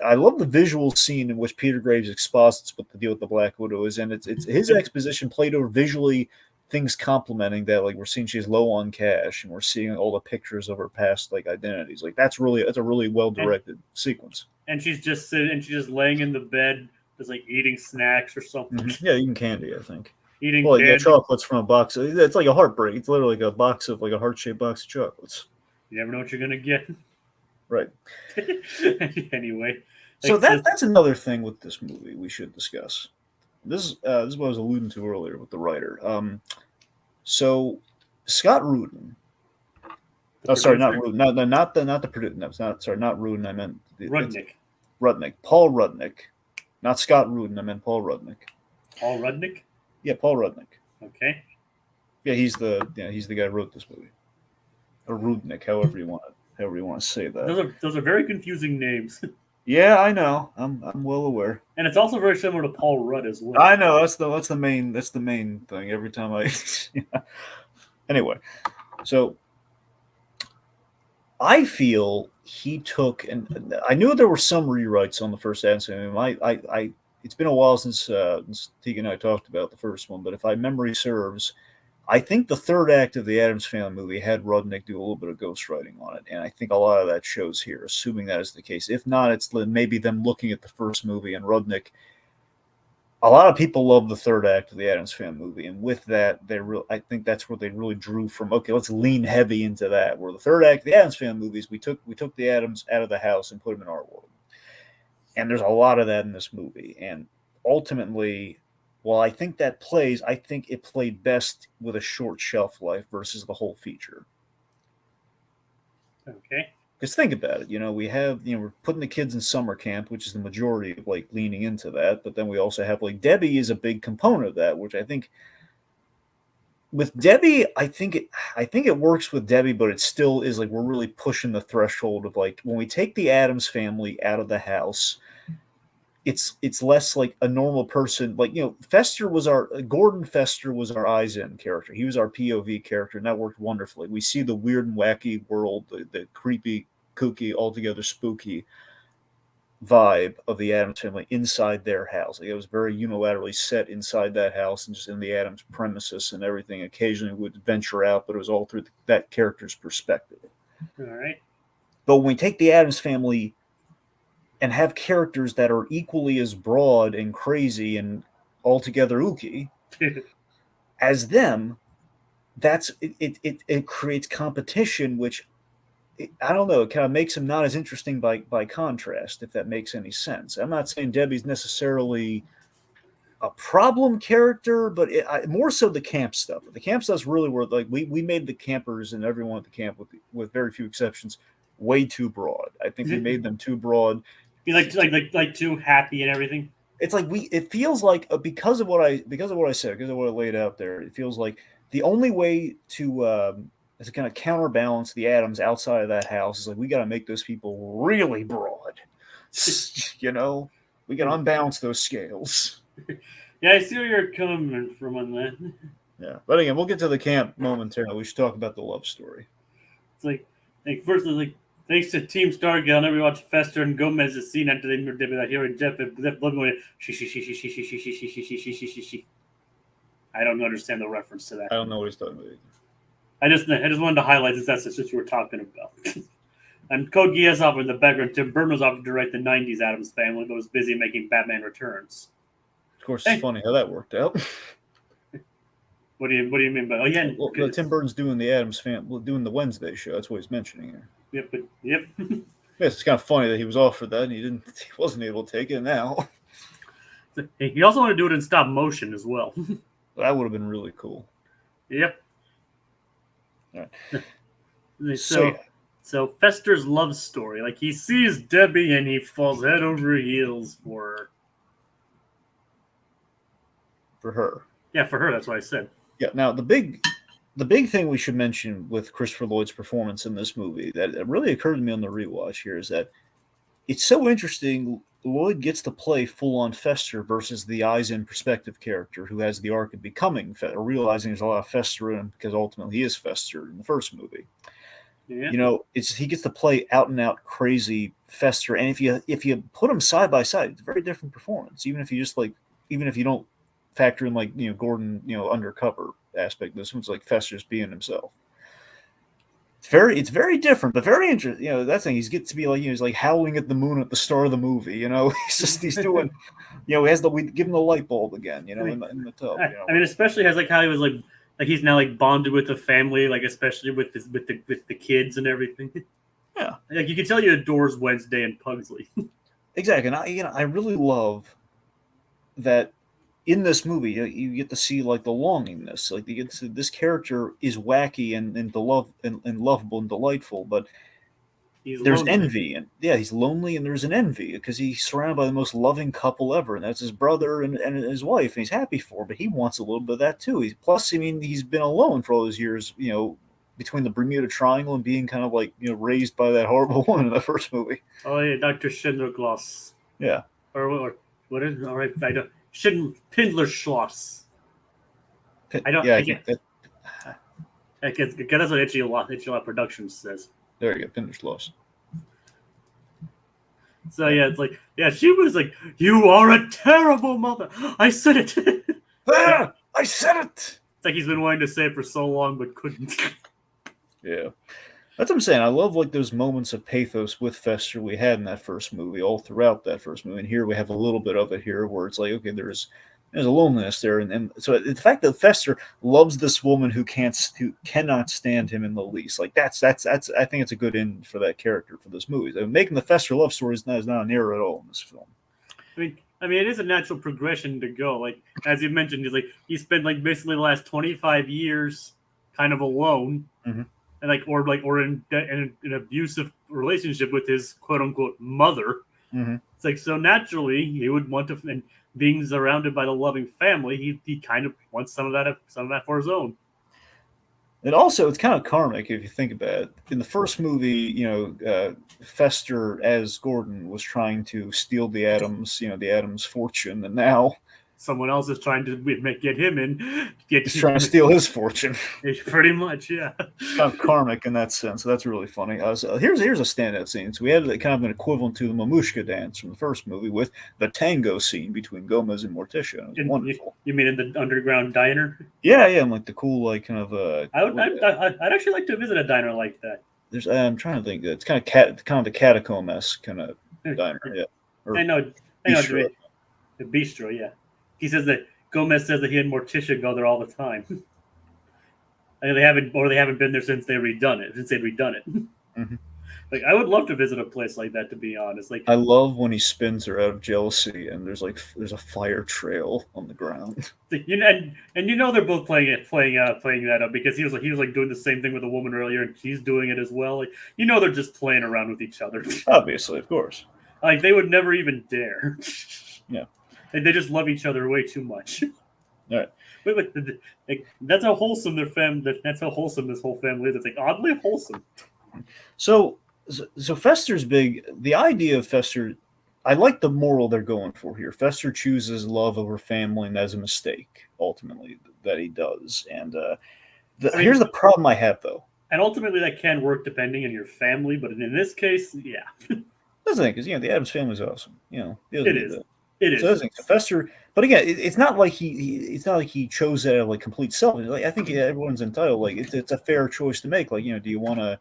I love the visual scene in which Peter Graves exposits what the deal with the Black Widow is, and it's his exposition played over visually, things complementing that. Like we're seeing she's low on cash, and we're seeing all the pictures of her past identities. Like that's a really well directed sequence. And she's just laying in the bed, just like eating snacks or something. Mm-hmm. Yeah, eating candy, I think. Candy. Chocolates from a box. It's like a heartbreak. It's literally like a box of a heart-shaped box of chocolates. You never know what you're gonna get. Right. Anyway, so that's another thing with this movie we should discuss. This is what I was alluding to earlier with the writer. So Scott Rudin. Not Rudin. Not the producer. No, not Rudin. I meant Rudnick. Rudnick. Paul Rudnick. Not Scott Rudin. I meant Paul Rudnick. Paul Rudnick. Yeah, Paul Rudnick. Okay. Yeah, he's the guy who wrote this movie. Or Rudnick, however you want to say that. Those are very confusing names. Yeah, I know. I'm well aware. And it's also very similar to Paul Rudd as well. I know. That's the main thing. Every time I Anyway, so I feel he took, and I knew there were some rewrites on the first Addams Family. I it's been a while since Tegan and I talked about the first one, but if my memory serves, I think the third act of the Addams Family movie had Rudnick do a little bit of ghostwriting on it, and I think a lot of that shows here, assuming that is the case. If not, it's maybe them looking at the first movie and Rudnick. A lot of people love the third act of the Addams Family movie, and with that, I think that's where they really drew from. Okay, let's lean heavy into that. Where the third act of the Addams Family movies, we took the Addams out of the house and put them in our world, and there's a lot of that in this movie, and ultimately. Well, I think it played best with a short shelf life versus the whole feature. Okay. Because think about it, we have, we're putting the kids in summer camp, which is the majority of like leaning into that. But then we also have like Debbie is a big component of that, which I think with Debbie, I think it works with Debbie, but it still is like we're really pushing the threshold of like when we take the Addams family out of the house, it's less like a normal person. Like, Fester was our Gordon Fester was our eyes in character. He was our POV character, and that worked wonderfully. We see the weird and wacky world, the creepy, kooky, altogether spooky vibe of the Addams family inside their house. Like, it was very unilaterally set inside that house and just in the Addams premises and everything. Occasionally would venture out, but it was all through that character's perspective. All right. But when we take the Addams family and have characters that are equally as broad and crazy and altogether ooky as them, it creates competition, which I don't know. It kind of makes him not as interesting by contrast, if that makes any sense. I'm not saying Debbie's necessarily a problem character, but more so the camp stuff. The camp stuff's really where like we made the campers and everyone at the camp, with very few exceptions, way too broad. I think we made them too broad. You like too happy and everything. It's like it feels like because of what I said, because of what I laid out there, it feels like the only way to kind of counterbalance the Addams outside of that house is like we got to make those people really broad. We got to unbalance those scales. Yeah, I see where you're coming from on that. Yeah, but again, we'll get to the camp momentarily. We should talk about the love story. It's like first, it's like thanks to Team Stargate, I'll never watch Fester and Gomez's scene after they did that here and Jeff going she. I don't understand the reference to that. I don't know what he's talking about. I just wanted to highlight this. That's just what you were talking about. And Code Geass off in the background. Tim Burton was off to direct the '90s Addams Family, but was busy making Batman Returns. Of course, it's funny how that worked out. What do you mean by? Oh yeah, well, Tim Burton's doing the Addams Family, doing the Wednesday show. That's what he's mentioning here. Yep. Yes, it's kind of funny that he was offered that and he wasn't able to take it now. He also wanted to do it in stop motion as well. That would have been really cool. Yep. All right. So Fester's love story, like he sees Debbie and he falls head over heels for her. For her. Yeah, for her. That's what I said. Yeah. Now the big thing we should mention with Christopher Lloyd's performance in this movie that really occurred to me on the rewatch here is that it's so interesting. Lloyd gets to play full-on Fester versus the eyes-in perspective character who has the arc of becoming or realizing there's a lot of Fester in him because ultimately he is Fester in the first movie. Yeah. He gets to play out-and-out crazy Fester, and if you put them side by side, it's a very different performance. Even if you don't factor in like Gordon undercover aspect, this one's like Fester's being himself. It's very different, but very interesting. That thing, he gets to be like, he's like howling at the moon at the start of the movie. He's doing, we give him the light bulb again. In the tub. I mean, especially has like how he was like he's now like bonded with the family, like especially with the kids and everything. Yeah, like you can tell he adores Wednesday and Pugsley. Exactly, and I really love that. In this movie, you get to see like the longingness. Like you get to see this character is wacky and lovable and delightful, but there's lonely. Envy and he's lonely and there's an envy because he's surrounded by the most loving couple ever, and that's his brother and his wife, and he's happy for, but he wants a little bit of that too. He's been alone for all those years, between the Bermuda Triangle and being kind of like raised by that horrible woman in the first movie. Oh yeah, Dr. Schindlerglas. Yeah. Or what is all right? I don't. Pindlerschloss. I don't. Yeah, I guess that's what Itchy Lot Productions says. There you go, Pindlerschloss. So yeah, it's like she was like, "You are a terrible mother." I said it. I said it. It's like he's been wanting to say it for so long but couldn't. Yeah. That's what I'm saying. I love like those moments of pathos with Fester we had in that first movie, all throughout that first movie. And here we have a little bit of it here where it's like, okay, there's a loneliness there. And so the fact that Fester loves this woman who cannot stand him in the least, like that's I think it's a good end for that character for this movie. So making the Fester love story is not an error at all in this film. I mean, it is a natural progression to go. Like, as you mentioned, he spent like basically the last 25 years kind of alone. Mm-hmm. And or in an abusive relationship with his quote unquote mother. Mm-hmm. It's like, so naturally he would want to, and being surrounded by the loving family, he kind of wants some of that for his own. And also, it's kind of karmic if you think about it. In the first movie, Fester as Gordon was trying to steal the Addams fortune, and now Someone else is trying to get him in. he's trying to steal his fortune. Pretty much, yeah. Kind of karmic in that sense. So that's really funny. So here's a standout scene. So we had kind of an equivalent to the Mamushka dance from the first movie with the tango scene between Gomez and Morticia. It was wonderful. You mean in the underground diner? Yeah, and like the cool kind of. I'd actually like to visit a diner like that. I'm trying to think. It's kind of the catacomb-esque kind of diner. Yeah. I know. The bistro, yeah. He says that Gomez says that he and Morticia go there all the time. And they haven't been there since they'd redone it. Mm-hmm. Like, I would love to visit a place like that, to be honest. Like, I love when he spins her out of jealousy, and there's a fire trail on the ground. And they're both playing that up, because he was doing the same thing with a woman earlier, and she's doing it as well. Like, they're just playing around with each other. Obviously, of course. Like, they would never even dare. Yeah. And they just love each other way too much. All right. But that's how wholesome their family. That's how wholesome this whole family is. It's like oddly wholesome. So Fester's big. The idea of Fester, I like the moral they're going for here. Fester chooses love over family, and that's a mistake ultimately that he does. And here's the problem I have though. And ultimately, that can work depending on your family, but in this case, yeah. That's the thing, because the Addams family is awesome. It is. It is. So Fester, but again, it's not like he chose that like complete self. Like, I think everyone's entitled. Like it's a fair choice to make. Like do you want to?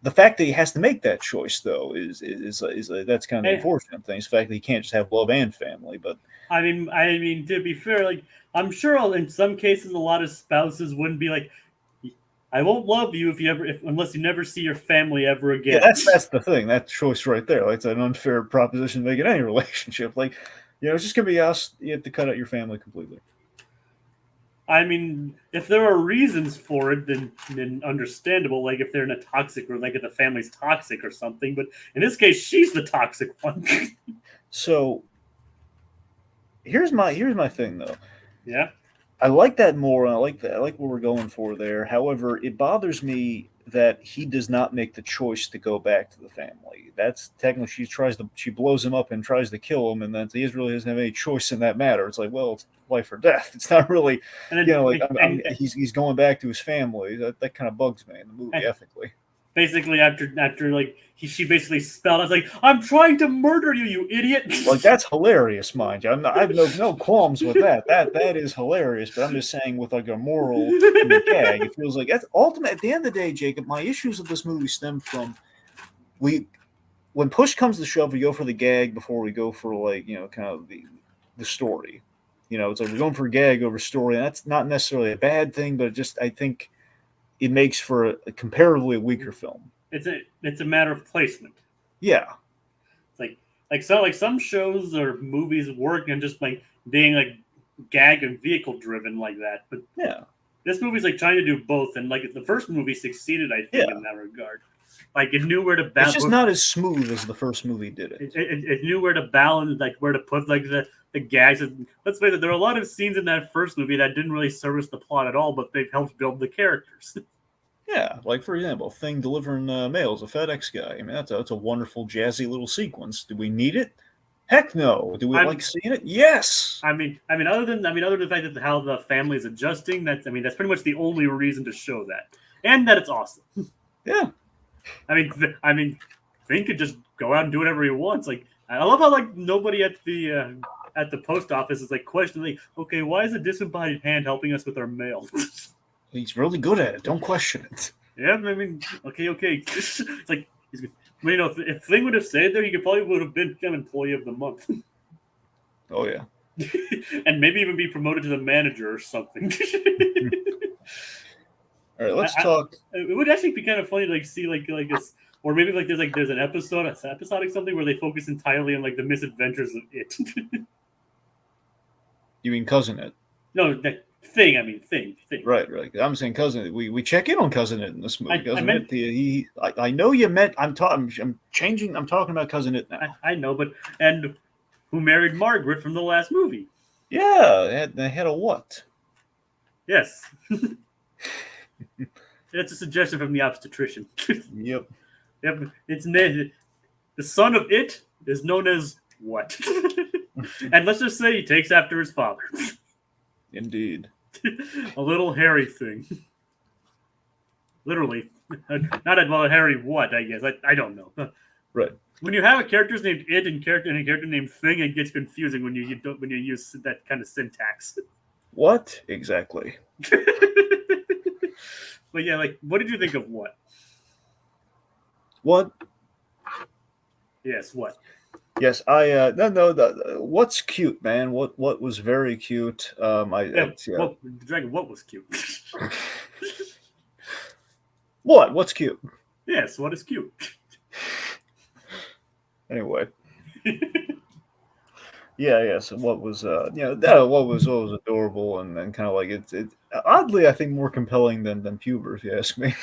The fact that he has to make that choice though is that's kind of the unfortunate thing. It's the fact that he can't just have love and family. But I mean, to be fair, like I'm sure in some cases a lot of spouses wouldn't be like, I won't love you unless you never see your family ever again. Yeah, that's the thing. That choice right there. Like, it's an unfair proposition to make in any relationship. Like, it's just gonna be us. You have to cut out your family completely. I mean, if there are reasons for it, then understandable. Like if they're in a toxic, or like if the family's toxic or something. But in this case, she's the toxic one. So here's my thing though. Yeah. I like that more. I like what we're going for there. However, it bothers me that he does not make the choice to go back to the family. That's technically she blows him up and tries to kill him, and then he really doesn't have any choice in that matter. It's like, well, it's life or death. It's not really, he's going back to his family. That kind of bugs me in the movie ethically. Basically, after like she basically spelled, I was like, "I'm trying to murder you, you idiot!" Like that's hilarious, mind you. I have no qualms with that. That is hilarious. But I'm just saying, with like a moral gag, it feels like that's ultimate. At the end of the day, Jacob, my issues with this movie stem from when push comes to shove, we go for the gag before we go for like kind of the story. It's like we're going for a gag over story, and that's not necessarily a bad thing, but I think it makes for a comparatively weaker film. It's a matter of placement. Yeah. It's like some shows or movies work and just like being like gag and vehicle driven like that. But yeah, this movie's like trying to do both, and like the first movie succeeded, I think, in that regard. Like it knew where to balance. It's just not as smooth as the first movie did it. It knew where to balance, like where to put like the gags. And let's face it, there are a lot of scenes in that first movie that didn't really service the plot at all, but they've helped build the characters. Yeah, like for example, Thing delivering mail as a FedEx guy. I mean, that's a wonderful jazzy little sequence. Do we need it? Heck no. Do we like seeing it? Yes. I mean, other than the fact that how the family is adjusting, that's pretty much the only reason to show that, and that it's awesome. Yeah. I mean, Thing could just go out and do whatever he wants. Like, I love how like nobody at the post office is like questioning, like, okay, why is a disembodied hand helping us with our mail? He's really good at it. Don't question it. Yeah, I mean, okay. It's like, if Thing would have stayed there, he probably would have become Employee of the Month. Oh yeah, and maybe even be promoted to the manager or something. All right, let's talk. It would actually be kind of funny to like see like this, or maybe like there's an episodic something where they focus entirely on like the misadventures of it. You mean Cousin It? No, Thing. I mean, thing. Right. I'm saying cousin. We check in on Cousin It in this movie. Cousin meant, It. I know you meant. I'm changing. I'm talking about Cousin It now. I know, but and who married Margaret from the last movie? Yeah, they had a what? Yes. That's a suggestion from the obstetrician. Yep. Yep. The son of it is known as what? And let's just say he takes after his father. Indeed. A little hairy thing. Literally. Not a hairy what, I guess. I don't know. Right. When you have a character named it and a character named thing, it gets confusing when you use that kind of syntax. What exactly? But yeah, like, what did you think of what? What? Yes, what? Yes, I no. What's cute, man? What was very cute. Dragon, what was cute? What's cute? Yes, what is cute? Anyway. Yeah. So what was what was adorable and kind of like it oddly I think more compelling than Puber, if you ask me.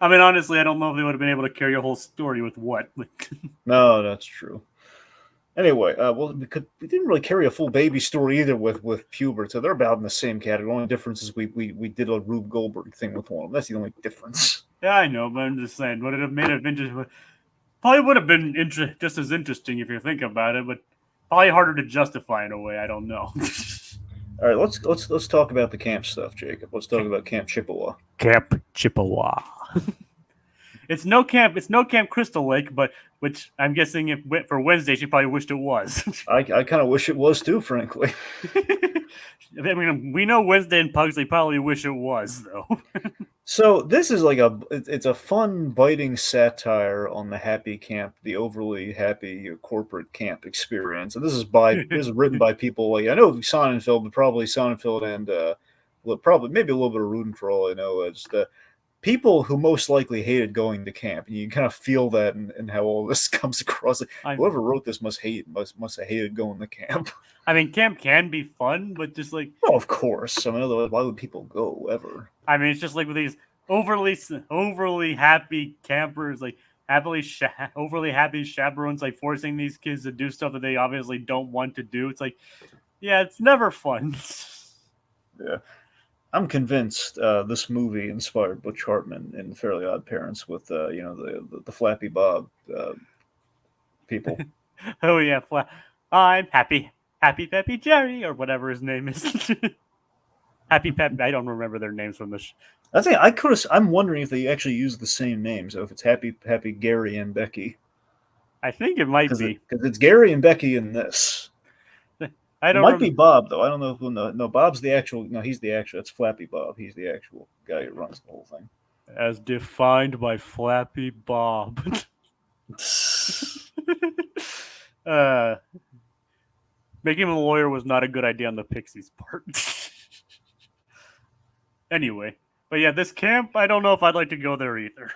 I mean, honestly, I don't know if they would have been able to carry a whole story with what. No, that's true. Anyway, well, we didn't really carry a full baby story either with Puber, so they're about in the same category. The only difference is we did a Rube Goldberg thing with one of them. That's the only difference. Yeah, I know, but I'm just saying, would it have made it interesting? Probably would have been just as interesting if you think about it, but probably harder to justify in a way. I don't know. All right, let's talk about the camp stuff, Jacob. Let's talk about Camp Chippewa. Camp Chippewa. It's no camp Crystal Lake, but which I'm guessing if for Wednesday she probably wished it was. I kind of wish it was too, frankly. I mean, we know Wednesday and Pugsley probably wish it was, though. So this is like it's a fun, biting satire on the happy camp, the overly happy corporate camp experience. And this is written by people like I know Sonnenfeld, but probably Sonnenfeld and probably maybe a little bit of Rudin for all I know. It's the people who most likely hated going to camp, and you kind of feel that in how all this comes across. Whoever wrote this must have hated going to camp. I mean, camp can be fun, but just like well, of course. I mean, otherwise, why would people go ever? I mean, it's just like with these overly happy campers, like overly happy chaperones, like forcing these kids to do stuff that they obviously don't want to do. It's like, yeah, it's never fun. Yeah. I'm convinced this movie inspired Butch Hartman in Fairly Odd Parents with the Flappy Bob people. Oh yeah, I'm Happy Peppy Jerry or whatever his name is. Happy Peppy. I don't remember their names from this. I think I'm wondering if they actually use the same names. So if it's Happy Gary and Becky. I think it might be because it's Gary and Becky in this. I don't. It might be Bob though. I don't know if no. Bob's the actual. No, he's the actual. It's Flappy Bob. He's the actual guy who runs the whole thing. As defined by Flappy Bob. Making him a lawyer was not a good idea on the Pixies' part. Anyway, but yeah, this camp, I don't know if I'd like to go there either.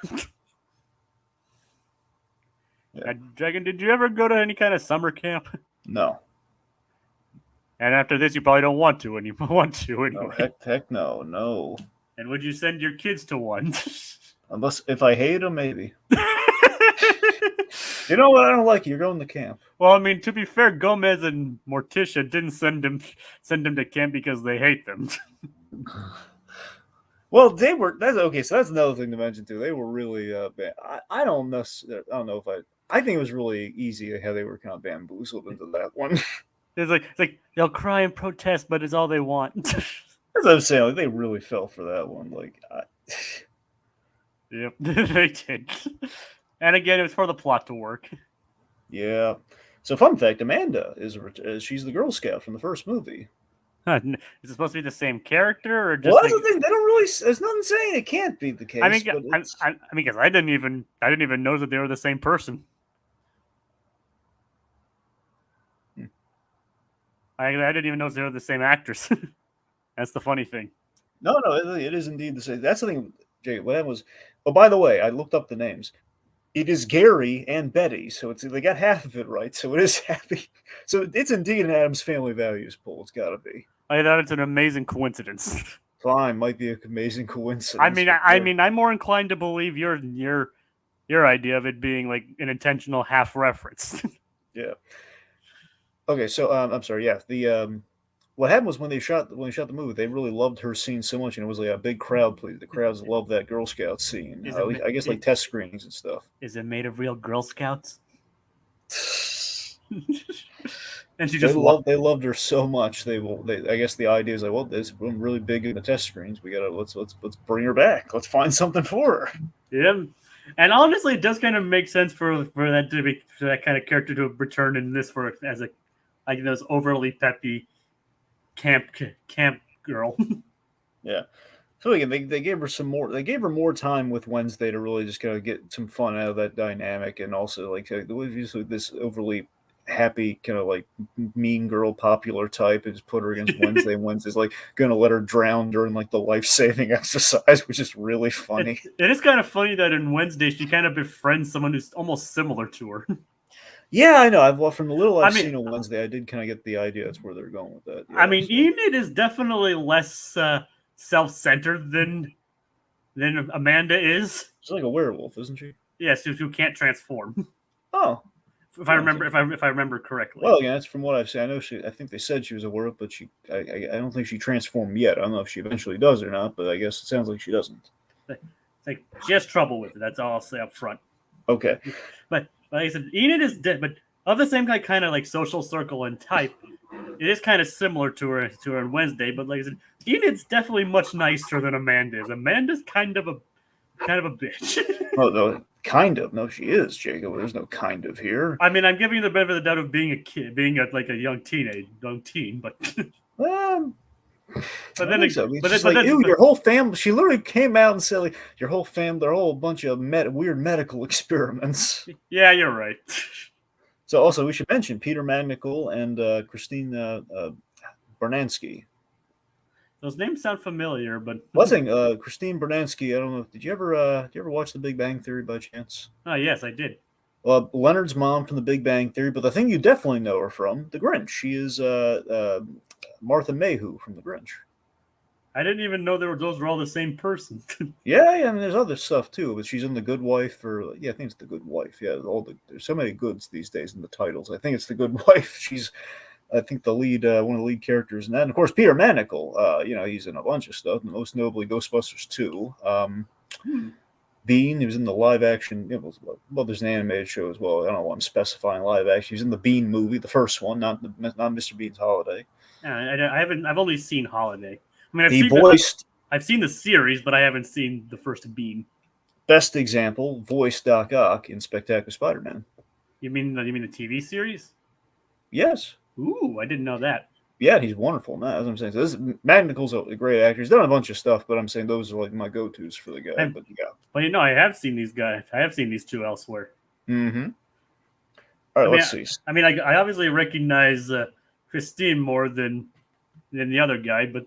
Yeah. Dragon, did you ever go to any kind of summer camp? No. And after this, you probably don't want to anymore. No, heck no. And would you send your kids to one? Unless if I hate them, maybe. You know what? I don't like you. You're going to camp. Well, I mean, to be fair, Gomez and Morticia didn't send them to camp because they hate them. Well, they were. That's okay. So that's another thing to mention too. They were really bad. I don't know. I don't know if I think it was really easy how they were kind of bamboozled into that one. It's like they'll cry and protest, but it's all they want. As I was saying, like, they really fell for that one. Yep, they did. And again, it was for the plot to work. Yeah. So, fun fact: Amanda she's the Girl Scout from the first movie. Is it supposed to be the same character, or just? Well, that's the thing. They don't really. There's nothing saying it can't be the case. I mean, because I didn't even know that they were the same person. I didn't even know they were the same actress. That's the funny thing. No, it is indeed the same. That's the thing, Jay. What was? Oh, by the way, I looked up the names. It is Gary and Betty, so they got half of it right. So it is happy. So it's indeed an Addams Family Values poll. It's got to be. I thought it's an amazing coincidence. Fine, might be an amazing coincidence. I'm more inclined to believe your idea of it being like an intentional half reference. Yeah. Okay, so I'm sorry. Yeah, the what happened was when they shot the movie, they really loved her scene so much, and it was like a big crowd. Please, the crowds loved that Girl Scout scene. I guess like test screenings and stuff. Is it made of real Girl Scouts? And she They just loved her so much. I guess the idea is like, well, this room really big in the test screens. We gotta let's bring her back. Let's find something for her. Yeah, and honestly, it does kind of make sense for that kind of character to return in this for as a like those overly peppy camp girl. Yeah. So again, they gave her some more. They gave her more time with Wednesday to really just kind of get some fun out of that dynamic, and also like this overly happy kind of like mean girl popular type, and just put her against Wednesday. And Wednesday's like gonna let her drown during like the life saving exercise, which is really funny. It is kind of funny that in Wednesday she kind of befriends someone who's almost similar to her. Yeah, I know. Well, from the little I've seen on Wednesday, I did kind of get the idea that's where they're going with that. Yeah, Enid is definitely less self-centered than Amanda is. She's like a werewolf, isn't she? Yes, who can't transform. Oh, if I remember correctly. Well, yeah, that's from what I've seen. I know I think they said she was a werewolf, but I don't think she transformed yet. I don't know if she eventually does or not, but I guess it sounds like she doesn't. It's like she has trouble with it. That's all I'll say up front. Okay, but like I said, Enid is dead, but of the same kind of like social circle and type. It is kind of similar to her on Wednesday, but like I said, Enid's definitely much nicer than Amanda is. Amanda's kind of a bitch. Oh no, kind of. No, she is, Jacob. There's no kind of here. I'm giving you the benefit of the doubt of being a kid, being like a young teen, but. But then, your whole family. She literally came out and said, like, your whole family, they're all a bunch of weird medical experiments. Yeah, you're right. So, also, we should mention Peter Magnicol and Christine Bernansky. Those names sound familiar, but Christine Bernansky. I don't know. Did you ever watch The Big Bang Theory by chance? Oh yes, I did. Leonard's mom from The Big Bang Theory, but the thing you definitely know her from, The Grinch. She is Martha Mayhew from The Grinch. I didn't even know those were all the same person. Yeah, I mean, there's other stuff too, but she's in The Good Wife, I think it's The Good Wife. Yeah, there's so many goods these days in the titles. I think it's The Good Wife. She's, I think, the lead, one of the lead characters in that. And of course, Peter Magnicol. He's in a bunch of stuff, most notably Ghostbusters 2. Bean, he was in the live action. There's an animated show as well. I don't know why I'm specifying live action. He's in the Bean movie, the first one, not Mr. Bean's Holiday. I've only seen Holiday. I've seen the series, but I haven't seen the first Bean. Best example, voiced Doc Ock in Spectacular Spider-Man. You mean the TV series? Yes. Ooh, I didn't know that. Yeah, he's wonderful in that. That's what I'm saying. So Magnicol's a great actor. He's done a bunch of stuff, but I'm saying those are like my go-tos for the guy. But yeah. Well, I have seen these guys. I have seen these two elsewhere. Mm-hmm. All right, let's see. I obviously recognize Christine more than the other guy, but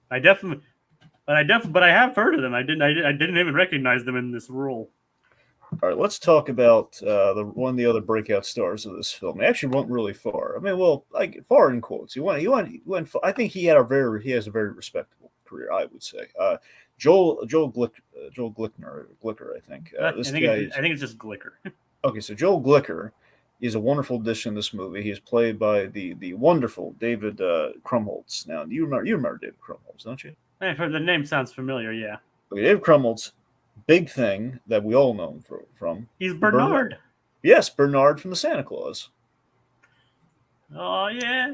I have heard of them. I didn't even recognize them in this role. All right, let's talk about one of the other breakout stars of this film. He actually went really far. Far in quotes. He went. I think he has a very respectable career. I would say. Joel Glicker, I think. I think it's just Glicker. Okay, so Joel Glicker is a wonderful addition in this movie. He is played by the wonderful David Krumholtz. Now, you remember David Krumholtz, don't you? I've heard the name sounds familiar. Yeah. Okay, David Krumholtz. Big thing that we all know him from. He's Bernard. Yes, Bernard from the Santa Claus. Oh yeah.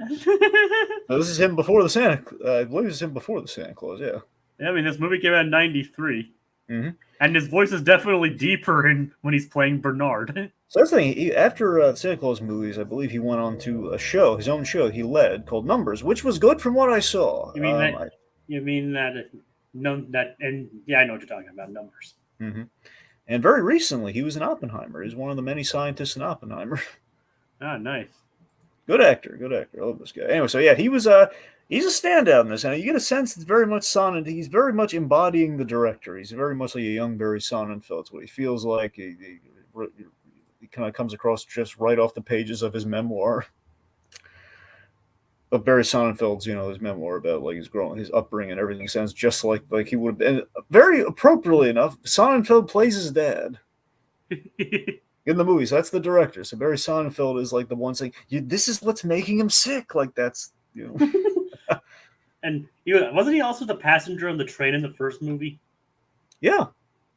This is him before the Santa. I believe this is him before the Santa Claus. Yeah. Yeah, this movie came out in '93, and his voice is definitely deeper when he's playing Bernard. So that's the thing. After the Santa Claus movies, I believe he went on to his own show he led called Numbers, which was good from what I saw. You mean that? No, that, and yeah, I know what you're talking about. Numbers. Mm-hmm. And very recently, he was in Oppenheimer. He's one of the many scientists in Oppenheimer. Ah, nice. Good actor. I love this guy. Anyway, so yeah, he's a standout in this, and you get a sense it's very much Sonnenfeld. He's very much embodying the director. He's very much like a young Barry Sonnenfeld. It's what he feels like. He kind of comes across just right off the pages of his memoir. of Barry Sonnenfeld's, his memoir about like his upbringing and everything sounds just like he would have been. Very appropriately enough, Sonnenfeld plays his dad in the movie. So that's the director. So Barry Sonnenfeld is like the one saying, "This is what's making him sick." Like that's And wasn't he also the passenger on the train in the first movie? Yeah.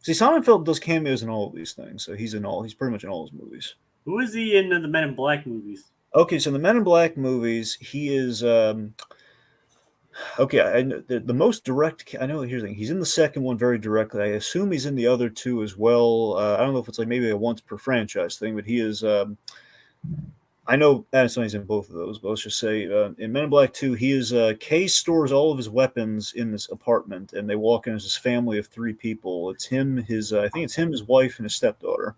See, Sonnenfeld does cameos in all of these things, so he's pretty much in all his movies. Who is he in the Men in Black movies? Okay, so in the Men in Black movies, he is okay. I know the most direct. I know here's the thing. He's in the second one very directly. I assume he's in the other two as well. I don't know if it's like maybe a once per franchise thing, but he is. I know Addams Family's in both of those, but let's just say in Men in Black 2, he is Kay stores all of his weapons in this apartment, and they walk in as his family of three people. It's him, I think it's him, his wife, and his stepdaughter.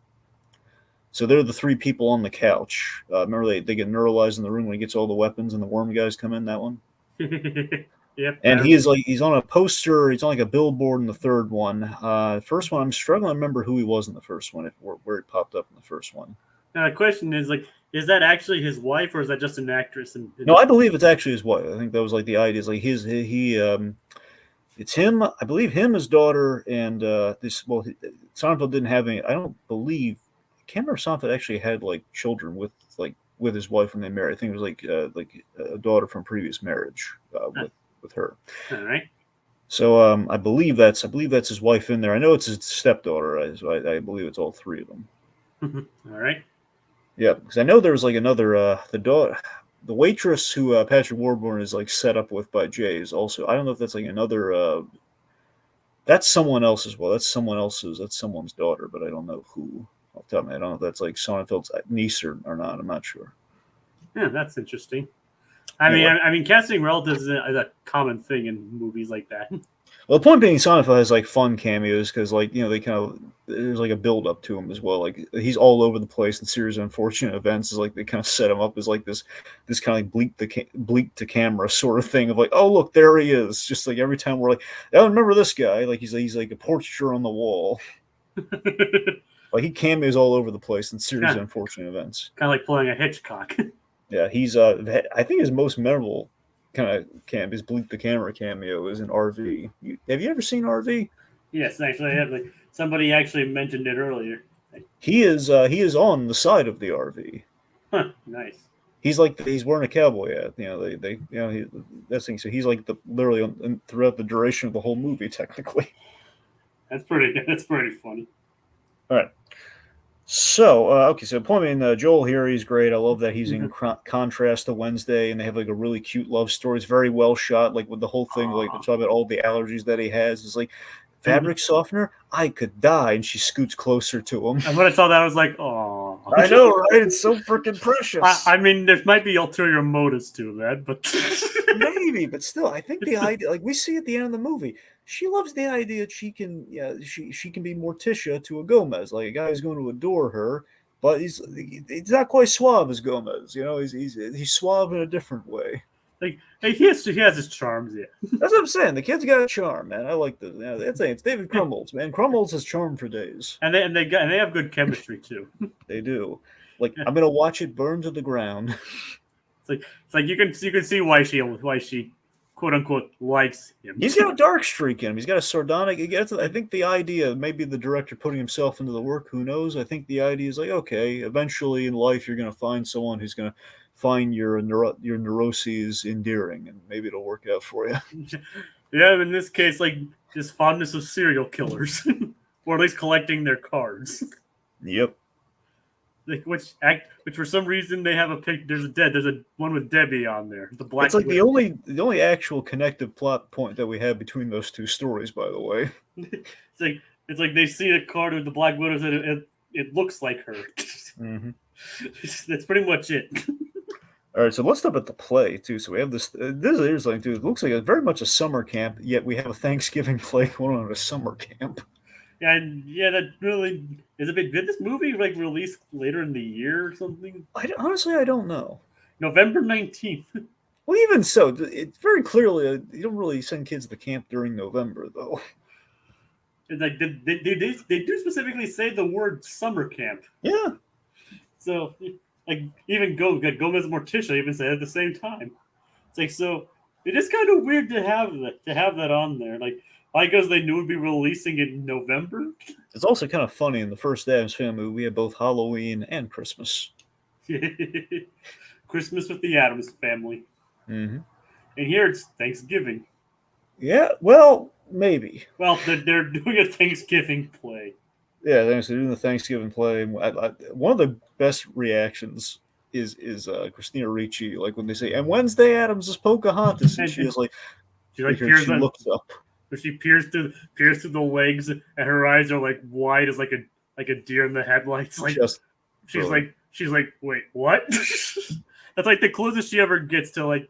So they're the three people on the couch. Remember, they get neuralized in the room when he gets all the weapons and the worm guys come in, that one? Yep. And he's on a poster, he's on like a billboard in the third one. First one, I'm struggling to remember who he was in the first one, where he popped up in the first one. Now the question is is that actually his wife or is that just an actress? No, I believe it's actually his wife. I think that was like the idea. Is like it's him. I believe him, his daughter, and this. Well, Sonnenfeld didn't have any. I don't believe. I can't remember if Sonnenfeld actually had like children with his wife when they married. I think it was like a daughter from previous marriage with her. All right. So I believe that's his wife in there. I know it's his stepdaughter. I believe it's all three of them. All right. Yeah, because I know there was like another the waitress who Patrick Warburton is like set up with by Jay is also. I don't know if that's like another. That's someone else as well. That's someone's daughter, but I don't know who. I'll tell me. I don't know if that's like Sonnenfeld's niece or not. I'm not sure. Yeah, that's interesting. I mean, casting relatives is a common thing in movies like that. Well, the point being, Sonnenfeld has like fun cameos because, like, they kind of there's like a build up to him as well. Like he's all over the place in series of unfortunate events. Is like they kind of set him up as like this kind of like bleak to camera sort of thing of like, oh look, there he is. Just like every time we're like, oh, remember this guy? Like he's like a portraiture on the wall. Like he cameos all over the place in series of unfortunate events. Kind of like pulling a Hitchcock. Yeah, he's I think his most memorable kind of his bleep the camera cameo is in RV. Have you ever seen RV? Yes, actually, I have. Like somebody actually mentioned it earlier. He is on the side of the RV. Huh, nice. He's wearing a cowboy hat. That's thing. So he's like literally throughout the duration of the whole movie, technically. That's pretty funny. All right. So, okay, so point being, Joel here, he's great. I love that he's in contrast to Wednesday, and they have like a really cute love story. It's very well shot, like with the whole thing, like talk about all the allergies that he has. It's like fabric softener, I could die, and she scoots closer to him. And when I saw that, I was like, oh. I know, right? It's so freaking precious. I mean, there might be ulterior motives to that, but maybe, but still, I think the idea, like we see at the end of the movie, she loves the idea that she can be Morticia to a Gomez, like a guy who's going to adore her, but he's not quite suave as Gomez. He's suave in a different way. Like he has his charms, yeah. That's what I'm saying. The kid's got a charm, man. I like this. It's David Krumholtz, man. Krumholtz has charm for days. And they have good chemistry too. They do. Like I'm gonna watch it burn to the ground. It's like you can see why she quote unquote likes him. He's got a dark streak in him. He's got a sardonic. I think the idea, maybe the director putting himself into the work. Who knows? I think the idea is like, okay, eventually in life you're gonna find someone who's gonna find your neuroses endearing, and maybe it'll work out for you. Yeah, in this case, like his fondness of serial killers, or at least collecting their cards. Yep. Like which for some reason they have a pic. There's a one with Debbie on there. The black. It's like the only actual connective plot point that we have between those two stories. By the way, it's like they see a card with the Black Widow and it looks like her. Mm-hmm. That's pretty much it. All right, so let's stop at the play too. So we have this. This is like, dude, it looks like very much a summer camp. Yet we have a Thanksgiving play going on at a summer camp. And yeah, that really is a bit. Did this movie like release later in the year or something? Honestly, I don't know. November 19th. Well, even so, it's very clearly you don't really send kids to camp during November, though. It's like they do specifically say the word summer camp. Yeah. So like even Gomez and Morticia even said it at the same time. It's like, so it is kind of weird to have that on there. Like, I guess they knew it'd be releasing in November. It's also kind of funny in the first Addams Family we had both Halloween and Christmas. Christmas with the Addams Family, Mm-hmm. and here it's Thanksgiving. Yeah, well, maybe. Well, they're doing a Thanksgiving play. Yeah, they're doing the Thanksgiving play. One of the best reactions is Christina Ricci, like when they say, "And Wednesday Addams is Pocahontas," and And she is like, she like she looks up. she peers through the legs, and her eyes are like wide as like a deer in the headlights. Like Just she's like, wait, what? That's like the closest she ever gets to like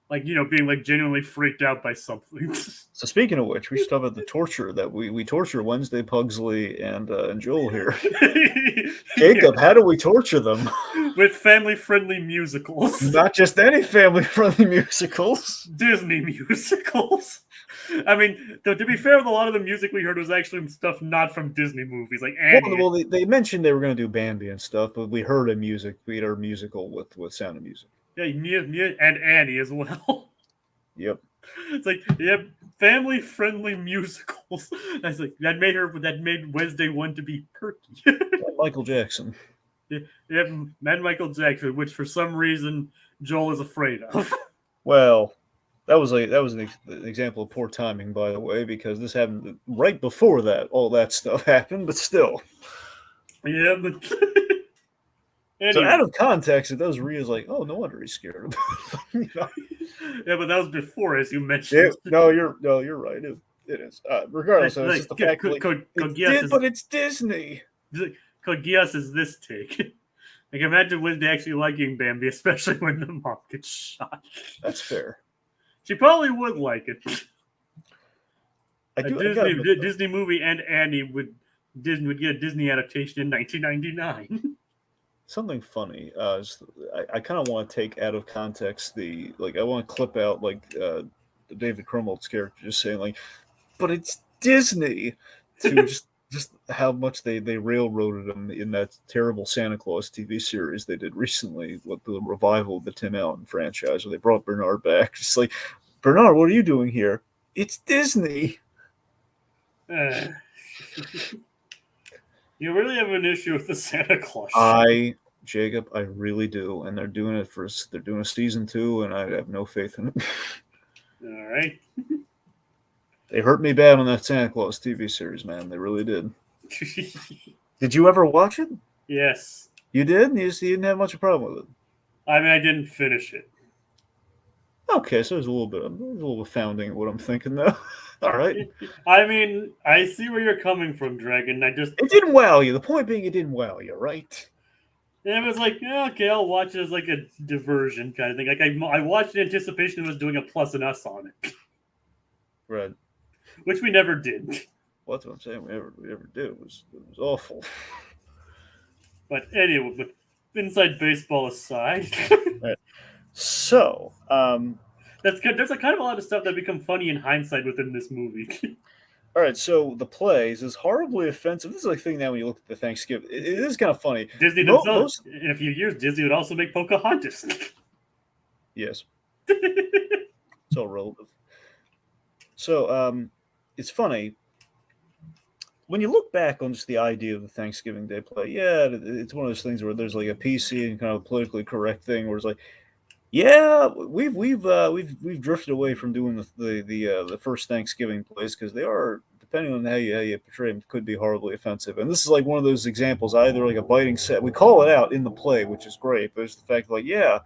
being like genuinely freaked out by something. So speaking of which, we should talk about the torture that we torture Wednesday Pugsley and Joel here. Jacob, how do we torture them? With family-friendly musicals. Not just any family-friendly musicals. Disney musicals. I mean, to be fair, a lot of the music we heard was actually stuff not from Disney movies, like Annie. Well, they mentioned they were going to do Bambi and stuff, but we heard a musical with Sound of Music. Yeah, and Annie as well. Yep. It's like, yep, family-friendly musicals. That's like that made Wednesday one to be perky. Michael Jackson. Yep, and Michael Jackson, which for some reason Joel is afraid of. Well, that was an example of poor timing, by the way, because this happened right before that. All that stuff happened, but still. Yeah, but anyway. So out of context, it does read as like, oh, no wonder he's scared of him. Yeah, but that was before, as you mentioned. Yeah, no, you're right. It is. Regardless, it's just the fact that but it's Disney. Kogias is this take. Like, imagine Wednesday actually liking Bambi, especially when the mom gets shot. That's fair. She probably would like it. Disney movie and Annie would get a Disney adaptation in 1999. Something funny. I kind of want to take out of context I want to clip out the David Krumholtz character just saying like, but it's Disney, to just how much they railroaded him in that terrible Santa Claus TV series they did recently, with the revival of the Tim Allen franchise, where they brought Bernard back. Just like, Bernard, what are you doing here? It's Disney. You really have an issue with the Santa Claus show. Jacob, I really do, and they're doing a season 2, and I have no faith in it. All right. They hurt me bad on that Santa Claus TV series, man. They really did. Did you ever watch it? Yes. You did? You didn't have much of a problem with it? I mean, I didn't finish it. Okay, so there's a little bit of founding of what I'm thinking, though. All right. I mean, I see where you're coming from, Dragon. It didn't wow you. The point being, it didn't wow you, right? And it was like, yeah, okay, I'll watch it as like a diversion kind of thing. Like I watched in anticipation it was doing a plus and us on it. Right. Which we never did. Well, that's what I'm saying. We never did. It was awful. But anyway, but inside baseball aside. Right. So, that's good. There's a kind of a lot of stuff that become funny in hindsight within this movie. All right, so the plays is horribly offensive. This is like thing now when you look at the Thanksgiving. It is kind of funny. Disney themselves, in a few years, Disney would also make Pocahontas. Yes. It's all relative. So, it's funny. When you look back on just the idea of the Thanksgiving Day play, yeah, it's one of those things where there's like a PC and kind of a politically correct thing where it's like, yeah, we've drifted away from doing the first Thanksgiving plays because they are, depending on how you portray them, could be horribly offensive. And this is like one of those examples, either like a biting set. We call it out in the play, which is great, but it's the fact like, yeah,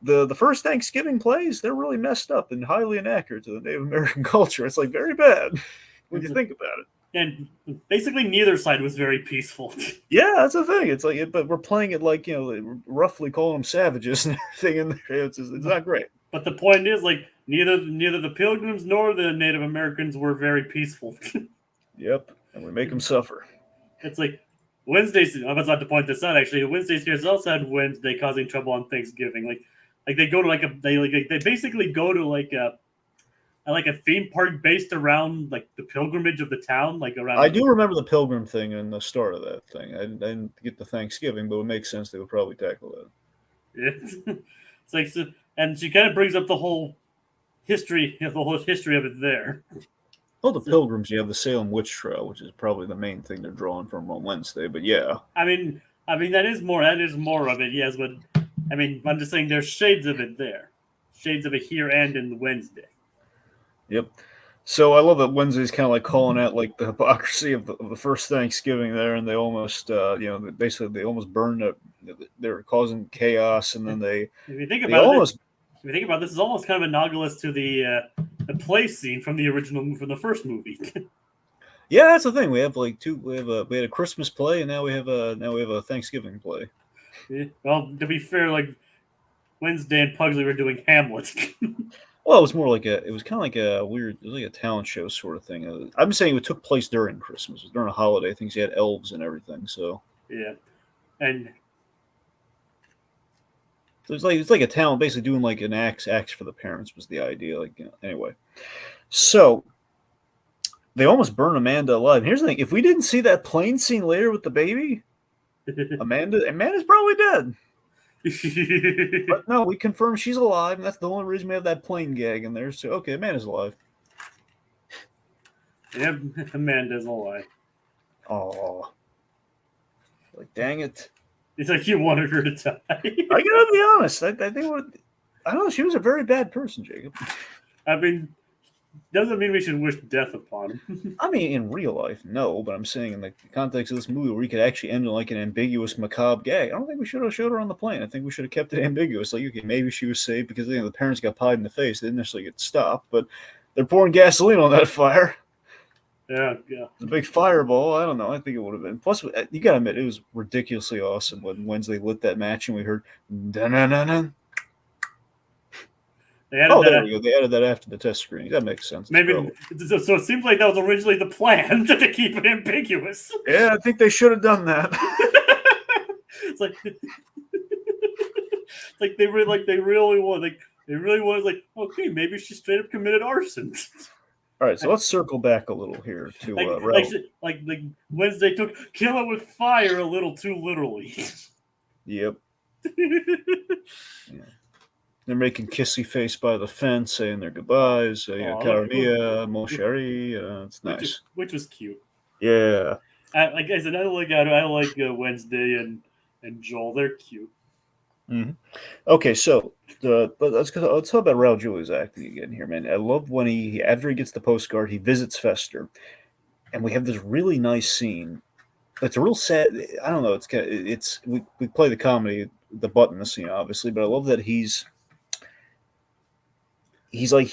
the first Thanksgiving plays, they're really messed up and highly inaccurate to the Native American culture. It's like very bad when you think about it. And basically, neither side was very peaceful. Yeah, that's the thing. It's like, but we're playing it like, roughly calling them savages and everything. And it's not great. But the point is, like, neither the Pilgrims nor the Native Americans were very peaceful. Yep, and we make them suffer. It's like Wednesday's. I was about to point this out. Actually, Wednesday series also had Wednesday causing trouble on Thanksgiving. Like they go to they basically go to like a theme park based around like the pilgrimage of the town, like around. I do remember the pilgrim thing and the start of that thing. I didn't get to Thanksgiving, but it makes sense they would probably tackle that. Yeah. It's like, so and she kind of brings up the whole history of it there. Oh, the Pilgrims, you have the Salem witch trial, which is probably the main thing they're drawing from on Wednesday. But yeah, I mean, that is more of it, yes. But I mean, I'm just saying there's shades of it there, shades of it here and in the Wednesday. Yep. So I love that Wednesday's kind of like calling out like the hypocrisy of the first Thanksgiving there, and they almost, basically they almost burned it. They were causing chaos, and then If you think they about almost. If you think about this, is almost kind of analogous to the play scene from the first movie. Yeah, that's the thing. We have like two. We had a Christmas play, and now we have a Thanksgiving play. Yeah. Well, to be fair, like Wednesday and Pugsley were doing Hamlet. Well, it was more like it was kind of like a weird, it was like a talent show sort of thing. I'm saying it took place during Christmas, it was during a holiday. Things you had elves and everything. So yeah, and so it's like a talent, basically doing like an acts for the parents was the idea. Like anyway, so they almost burned Amanda alive. And here's the thing: if we didn't see that plane scene later with the baby, Amanda's probably dead. But no, we confirmed she's alive, and that's the only reason we have that plane gag in there. So okay, Amanda's alive. Yeah, Amanda's alive. Oh, like dang it! It's like you wanted her to die. I gotta be honest. I think I don't know. She was a very bad person, Jacob. I mean, doesn't mean we should wish death upon him. I mean, in real life, no. But I'm saying in the context of this movie, where we could actually end on like an ambiguous, macabre gag, I don't think we should have showed her on the plane. I think we should have kept it ambiguous. Like, okay, maybe she was saved because the parents got pied in the face. They didn't necessarily get stopped, but they're pouring gasoline on that fire. Yeah. It's a big fireball. I don't know. I think it would have been. Plus, you gotta admit, it was ridiculously awesome when Wednesday lit that match and we heard dun-dun-dun-dun. There we go. They added that after the test screening. That makes sense. Maybe so. It seems like that was originally the plan to keep it ambiguous. Yeah, I think they should have done that. It's like they really want like, okay, maybe she straight up committed arson. All right, so let's circle back a little here to like Wednesday took kill it with fire a little too literally. Yep. Yeah. They're making kissy face by the fence, saying their goodbyes. Cara mia, mon chéri. It's nice. Which was cute. Yeah. Like I said, I like Wednesday and Joel. They're cute. Mm-hmm. Okay, so let's talk about Raul Julia's acting again here, man. I love when after he gets the postcard, he visits Fester, and we have this really nice scene. It's a real sad. I don't know. We play the comedy, the butt in the scene, obviously, but I love that he's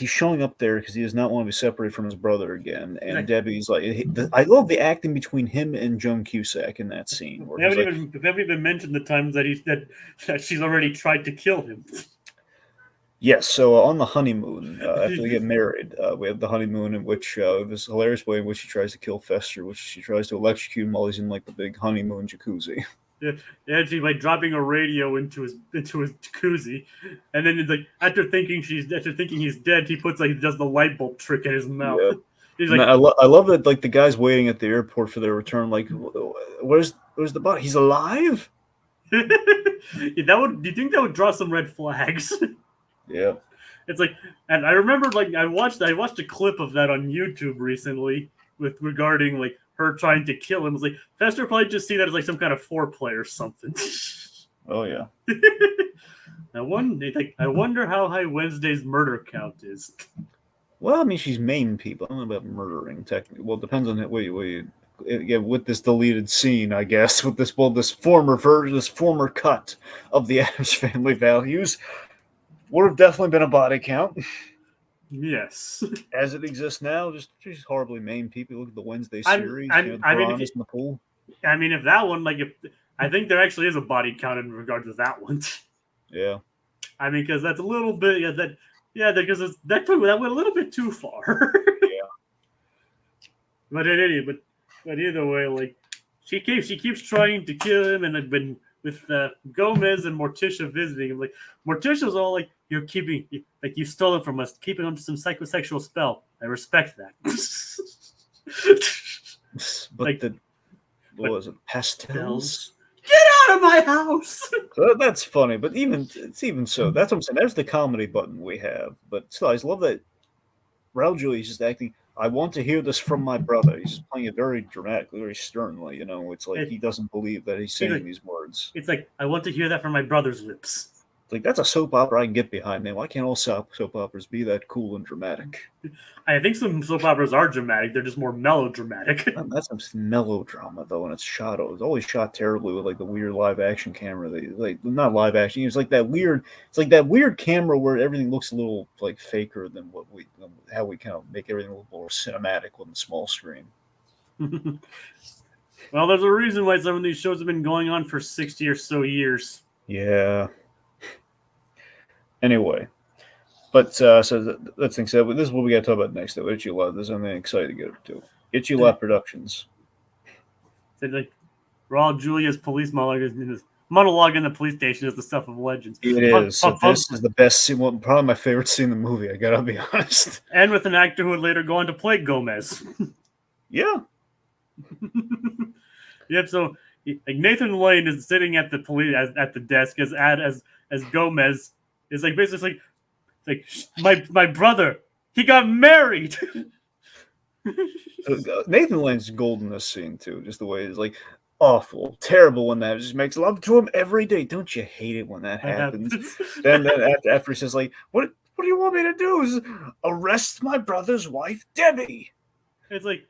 showing up there because he does not want to be separated from his brother again. And Debbie's like, I love the acting between him and Joan Cusack in that scene. We haven't even mentioned the times that she's already tried to kill him. Yes, so on the honeymoon, after they get married, we have the honeymoon in which this hilarious way in which she tries to kill Fester, which she tries to electrocute him while he's in like the big honeymoon jacuzzi. Yeah, she's like dropping a radio into his jacuzzi, and then it's like after thinking he's dead, he does the light bulb trick in his mouth. Yeah. He's like, I love that like the guy's waiting at the airport for their return. Like, where's the body? He's alive. Do you think that would draw some red flags? Yeah. It's like, and I remember like I watched a clip of that on YouTube recently regarding like her trying to kill him. It's like Fester probably just see that as like some kind of foreplay or something. Oh yeah. I wonder how high Wednesday's murder count is. Well, I mean, she's maimed people. I don't know about murdering technically. Well, it depends on it. With this deleted scene, I guess, with this former cut of the Addams Family values, would have definitely been a body count. Yes. As it exists now, just horribly maimed people. Look at the Wednesday series. I mean, in the pool. I mean, if that one, I think there actually is a body count in regard to that one. Yeah. I mean, because that's a little bit because that went a little bit too far. Yeah. But either way, like she keeps trying to kill him, and I've been with Gomez and Morticia visiting him. Like Morticia's all like, "You're keeping you stole it from us, keeping him to some psychosexual spell. I respect that." But what was it? Pastels? Get out of my house. So that's funny, but even so, that's what I'm saying. There's the comedy button we have, but still, I just love that Raul Julia is just acting. I want to hear this from my brother. He's just playing it very dramatically, very sternly. You know, it's like he doesn't believe that he's saying these words. It's like, I want to hear that from my brother's lips. Like, that's a soap opera I can get behind, man. Why can't all soap operas be that cool and dramatic? I think some soap operas are dramatic. They're just more melodramatic. That's some melodrama, though, and it's always shot terribly with, like, the weird live-action camera. Not live-action. It's like that weird camera where everything looks a little, like, faker than how we kind of make everything a little more cinematic on the small screen. Well, there's a reason why some of these shows have been going on for 60 or so years. Yeah. Anyway, but so let's think. So this is what we got to talk about next. Though Itchy Love. There's something excited to get up to. Itchy Love Productions. So like Raul Julia's police monologue in the police station is the stuff of legends. It is. So this is the best scene. Well, probably my favorite scene in the movie. I gotta be honest. And with an actor who would later go on to play Gomez. Yeah. Yep. So like Nathan Lane is sitting at the police at the desk as Gomez. It's like basically my brother, he got married. Nathan Lane's gold in this scene too. Just the way it's like awful, terrible when that just makes love to him every day. Don't you hate it when that happens? then after he says like, what do you want me to do? Is arrest my brother's wife, Debbie? It's like,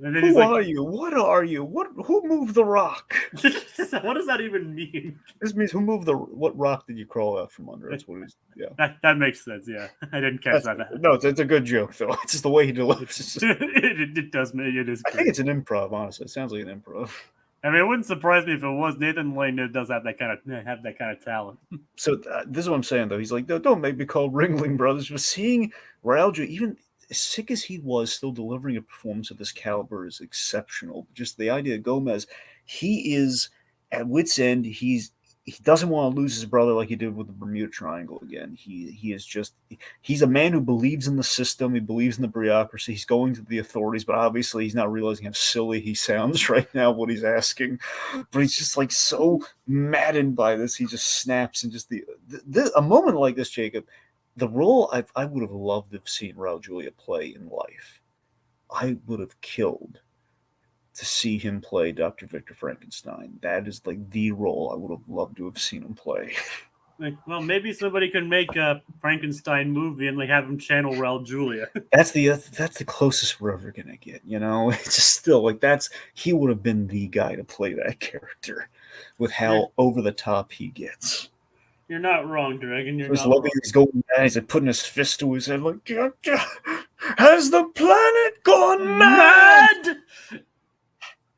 who are you? What are you? Who moved the rock? What does that even mean? This means what rock did you crawl out from under? That's what it is. Yeah. That makes sense, yeah. I didn't catch that. No, it's a good joke though. It's just the way he delivers it. It does make it is. I think it's an improv, honestly. It sounds like an improv. I mean, it wouldn't surprise me if it was. Nathan Lane does have that kind of talent. So this is what I'm saying though. He's like, don't make me call Ringling Brothers. But seeing Raul Julia, even as sick as he was, still delivering a performance of this caliber is exceptional. Just the idea of Gomez, he is at wit's end. He doesn't want to lose his brother like he did with the Bermuda Triangle again. He's a man who believes in the system. He believes in the bureaucracy. He's going to the authorities, but obviously he's not realizing how silly he sounds right now, what he's asking. But he's just like so maddened by this. He just snaps, and just a moment like this, Jacob, the role I would have loved to have seen Raul Julia play in life. I would have killed to see him play Dr. Victor Frankenstein. That is like the role I would have loved to have seen him play. Like, well, maybe somebody can make a Frankenstein movie and like have him channel Raul Julia. That's the closest we're ever gonna get. You know, it's just still like he would have been the guy to play that character, with how over the top he gets. You're not wrong, Dragon. You're just not loving these golden eyes and putting his fist to his head like, has the planet gone mad?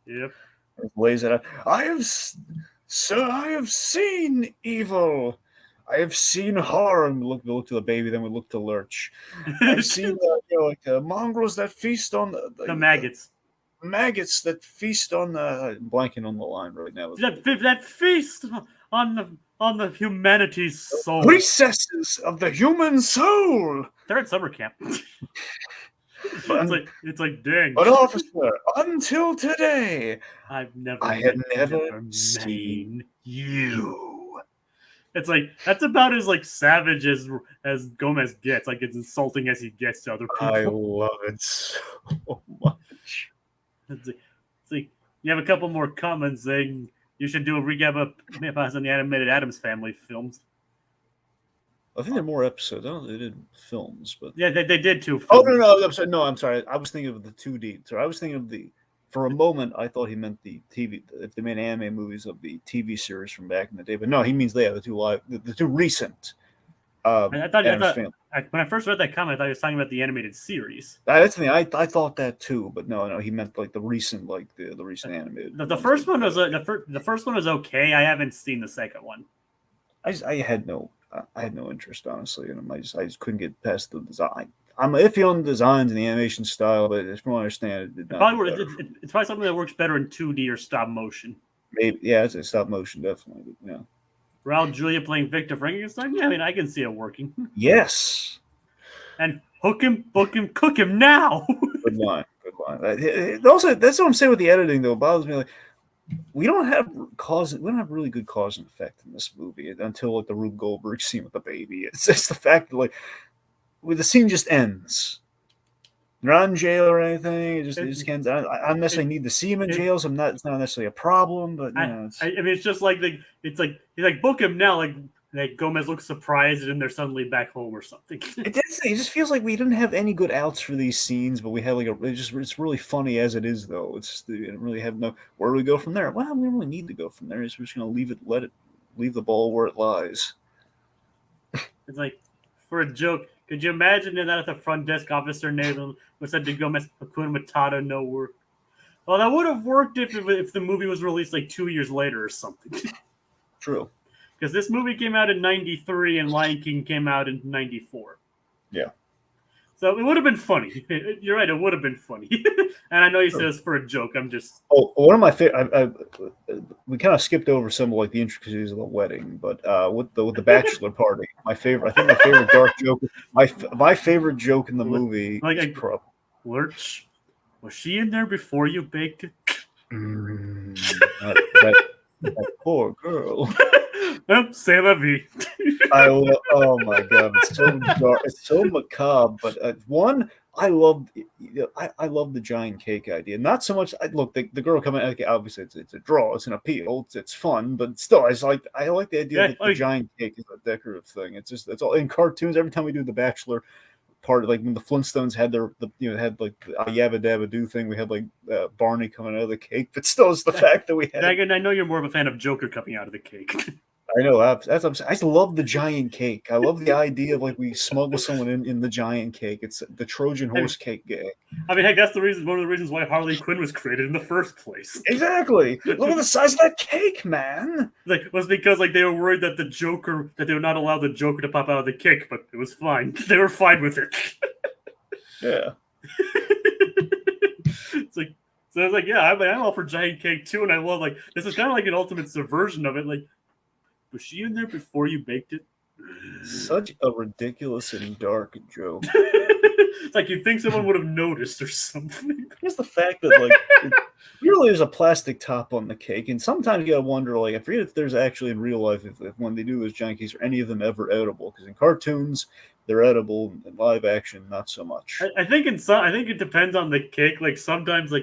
Yep. He lays it out. I have seen evil. I have seen horror. And we look to the baby, then we look to Lurch. I've seen mongrels that feast on the maggots. Maggots that feast on the blanking on the line right now. That feast on the humanity's soul. Recesses of the human soul. They're at summer camp. It's like dang. But officer, until today, I had never seen you. It's like that's about as like savage as Gomez gets. Like it's insulting as he gets to other people. I love it so much. It's like you have a couple more comments saying you should do a recap of on the animated Addams Family films. I think there are more episodes. I don't know if they did films, but yeah, they did 2 films. Oh no! I'm sorry. I was thinking of the 2D. So I was thinking of for a moment, I thought he meant the TV. If they made anime movies of the TV series from back in the day, but no, he means the two recent. I thought when I first read that comment, I thought he was talking about the animated series. That's the thing. I thought that too, but no, he meant like the recent, like the recent animated. The first one was the first one was okay. I haven't seen the second one. I had no interest, honestly, and I just couldn't get past the design. I'm iffy on the designs and the animation style, but from what I understand, it did not. It's probably something that works better in 2D or stop motion. Maybe, yeah, it's a stop motion, definitely. But, yeah. Raul Julia playing Victor Frankenstein? Yeah, I mean, I can see it working. Yes. And hook him, book him, cook him now. Good line. Also, that's what I'm saying with the editing, though. It bothers me. Like, we don't have really good cause and effect in this movie until like the Rube Goldberg scene with the baby. It's just the fact that like the scene just ends. They're not in jail or anything. It just can't. I don't necessarily need to see him in jail, so it's not necessarily a problem. But it's. I mean, it's just like it's like he's like book him now. Like Gomez looks surprised, and they're suddenly back home or something. It just feels like we didn't have any good outs for these scenes, but we had like it's really funny as it is though. It's just, we didn't really have no where do we go from there? Well, we don't really need to go from there. We're just gonna leave the ball where it lies. It's like for a joke. Could you imagine that at the front desk officer Nathan was said to Gomez Hakuna Matata no work? Well, that would have worked if the movie was released like 2 years later or something. True. Because this movie came out in '93 and Lion King came out in '94. Yeah. So it would have been funny. You're right. It would have been funny. And I know you said it's for a joke. I'm just. Oh, one of my favorite. We kind of skipped over some of like the intricacies of the wedding, but with the bachelor party, I think my favorite dark joke. My favorite joke in the movie. Like Lurch, was she in there before you baked it? That poor girl. C'est la vie. Oh my god, it's so dark, it's so macabre. But I love the giant cake idea. Not so much. Look, the girl coming. Okay, obviously, it's a draw. It's an appeal. It's fun, but still, I like the idea that the giant cake is a decorative thing. It's all in cartoons. Every time we do the Bachelor part, like when the Flintstones had had like the Yabba Dabba Doo thing, we had like Barney coming out of the cake. But still, it's the fact that we had. Megan, I know you're more of a fan of Joker coming out of the cake. I know. I love the giant cake. I love the idea of like we smuggle someone in the giant cake. It's the Trojan horse cake gag. I mean, heck, that's one of the reasons why Harley Quinn was created in the first place. Exactly. Look at the size of that cake, man. Was because like they were worried that they would not allow the Joker to pop out of the cake, but it was fine. They were fine with it. Yeah. So I was like, yeah, I'm all for giant cake too, and I love like this is kind of like an ultimate subversion of it. Like, was she in there before you baked it? Such a ridiculous and dark joke. It's like you'd think someone would have noticed or something. Just the fact that like really there's a plastic top on the cake, and sometimes you gotta wonder, like, I forget if there's actually in real life if when they do those giant cakes, are any of them ever edible? Because in cartoons they're edible, in live action not so much. I think it depends on the cake. Like sometimes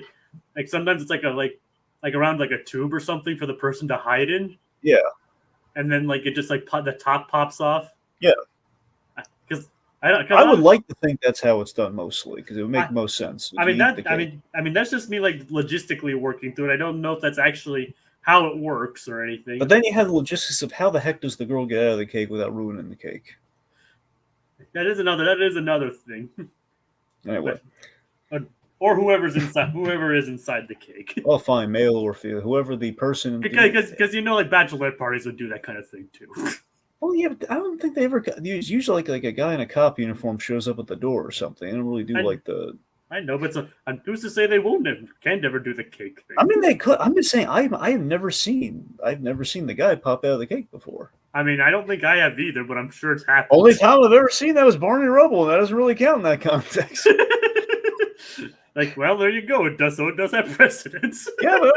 sometimes it's like around like a tube or something for the person to hide in. Yeah. And then like it just like the top pops off. Yeah. Because I would like to think that's how it's done mostly, because it would make most sense. I mean that's just me like logistically working through it. I don't know if that's actually how it works or anything. But then you have the logistics of how the heck does the girl get out of the cake without ruining the cake? That is another thing. Anyway. Or whoever is inside the cake. Oh, fine, male or female, whoever the person. Because like bachelorette parties would do that kind of thing too. Well, yeah, but I don't think they ever. Usually, like a guy in a cop uniform shows up at the door or something. They don't really do I know, but who's to say they can't ever do the cake thing? I mean, they could. I'm just saying, I've never seen the guy pop out of the cake before. I mean, I don't think I have either, but I'm sure it's happened. Only time I've ever seen that was Barney Rubble, and that doesn't really count in that context. Like, well, there you go. It does have precedence. Yeah, but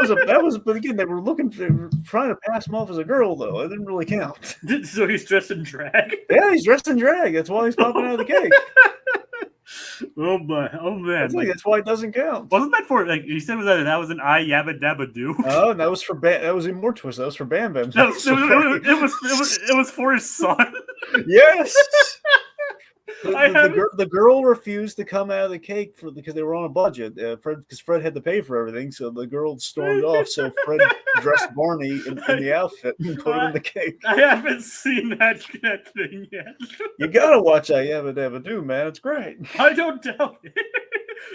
but again, they were trying to pass him off as a girl, though. It didn't really count. So he's dressed in drag? Yeah, he's dressed in drag. That's why he's popping out of the cake. Oh man! That's why it doesn't count. Wasn't that for like you said? That was an I Yabba Dabba Doo? Oh, that was that was in more twist. That was for Bam Bam. It was for his son. Yes. The girl refused to come out of the cake because they were on a budget. Fred had to pay for everything, so the girl stormed off. So Fred dressed Barney in the outfit and put it in the cake. I haven't seen that thing yet. You gotta watch I Yabba Dabba Doo, man. It's great. I don't doubt it.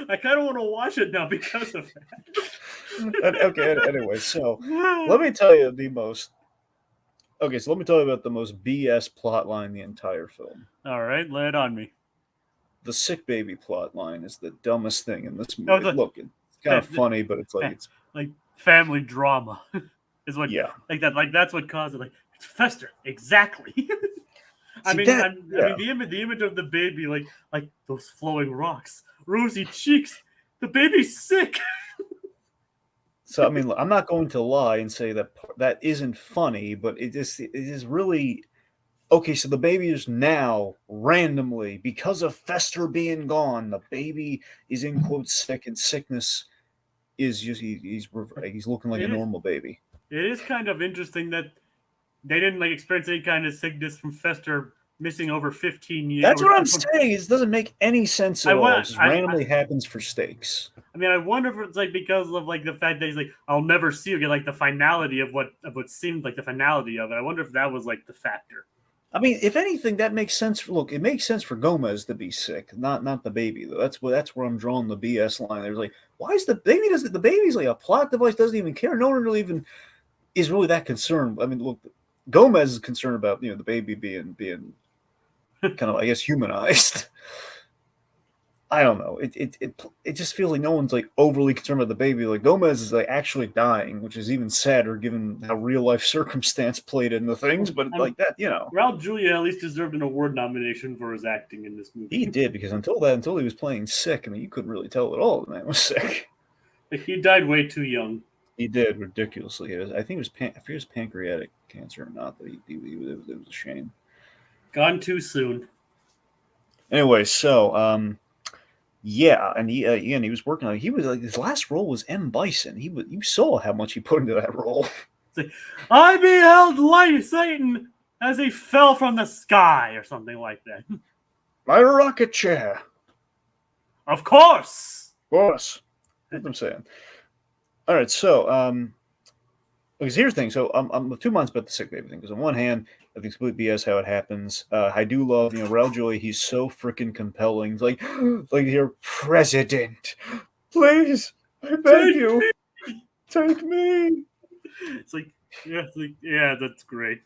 I kind of want to watch it now because of that. Okay. Anyway, so let me tell you about the most BS plot line in the entire film. All right, lay it on me. The sick baby plot line is the dumbest thing in this movie. Look, it's kind of funny, but it's like family drama is what. Yeah. Like that. Like that's what caused it. Like it's Fester. Exactly. I mean, the image of the baby, like those flowing rocks, rosy cheeks. The baby's sick. So I mean, I'm not going to lie and say that that isn't funny, but it is really okay. So the baby is now randomly, because of Fester being gone, the baby is in quotes sick, and sickness is just he's looking like a It is. normal baby. It is kind of interesting that they didn't like experience any kind of sickness from Fester missing over 15 years. That's what I'm saying. It doesn't make any sense at all. It just randomly happens for stakes. I mean, I wonder if it's like because of like the fact that he's like, I'll never see you again, like the finality of what seemed like the finality of it. I wonder if that was like the factor. I mean, if anything, that makes sense. Look, it makes sense for Gomez to be sick, not the baby though. That's where I'm drawing the BS line. There's like, why is the baby's like a plot device? Doesn't even care. No one really even is really that concerned. I mean, look, Gomez is concerned about the baby being kind of, I guess, humanized. I don't know. It just feels like no one's like overly concerned about the baby. Like Gomez is like actually dying, which is even sadder given how real life circumstance played into things. But like that, Raul Julia at least deserved an award nomination for his acting in this movie. He did, because until he was playing sick, I mean, you couldn't really tell at all the man was sick. He died way too young. He did, ridiculously. I think it was pancreatic cancer or not, but it was a shame. Gone too soon. Anyway, so yeah, and he was working on it. He was like, his last role was M. Bison. You saw how much he put into that role. Like, I beheld light Satan as he fell from the sky, or something like that. My rocket chair. Of course. That's what I'm saying. All right, so because here's the thing. So I'm 2 months about the sick baby thing. Because on one hand, I think it's complete BS how it happens. I do love, Raul Joy. He's so freaking compelling. He's like your president, please, I beg you, take me. It's like, yeah, that's great.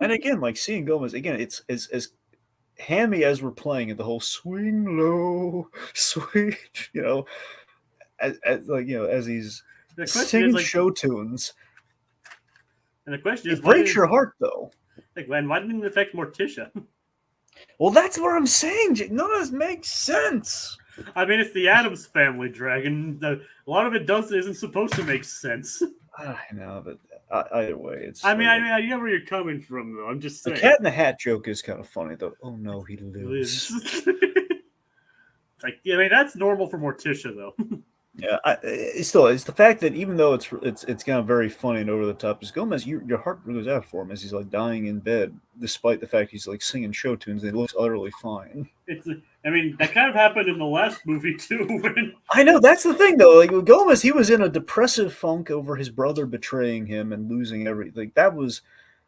And again, like seeing Gomez again, it's as hammy as we're playing it. The whole swing low, sweet, as he's singing show tunes. And the question is, it breaks your heart, though. Like, man, why didn't it affect Morticia? Well, that's what I'm saying. None of this makes sense. I mean, it's the Addams Family dragon. A lot of it isn't supposed to make sense. I know, but either way, it's. I know where you're coming from, though. I'm just saying. The Cat in the Hat joke is kind of funny, though. Oh no, he lives. It's like, I mean, that's normal for Morticia, though. Yeah, it's the fact that even though it's kind of very funny and over the top, is Gomez, your heart goes out for him as he's like dying in bed, despite the fact he's like singing show tunes and he looks utterly fine. I mean, that kind of happened in the last movie too. I know, that's the thing though. Like with Gomez, he was in a depressive funk over his brother betraying him and losing everything. That was,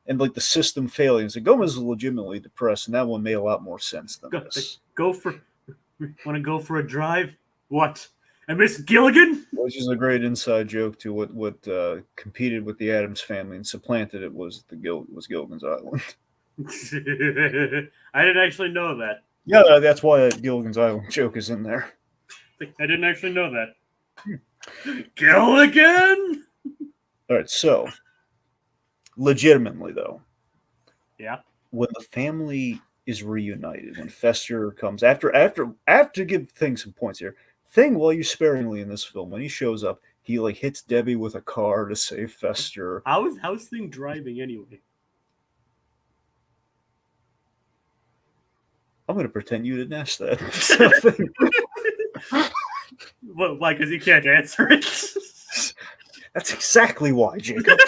and like the system failing. So Gomez was legitimately depressed, and that one made a lot more sense than this. Want to go for a drive? What? And Miss Gilligan? Which is a great inside joke to what competed with the Addams Family and supplanted it was Gilligan's Island. I didn't actually know that. Yeah, that's why that Gilligan's Island joke is in there. I didn't actually know that. Gilligan? All right, so legitimately though, yeah, when the family is reunited, when Fester comes after give things some points here. Thing values sparingly in this film. When he shows up, he like hits Debbie with a car to save Fester. How's Thing driving anyway? I'm going to pretend you didn't ask that. Well, why? Because you can't answer it. That's exactly why, Jacob.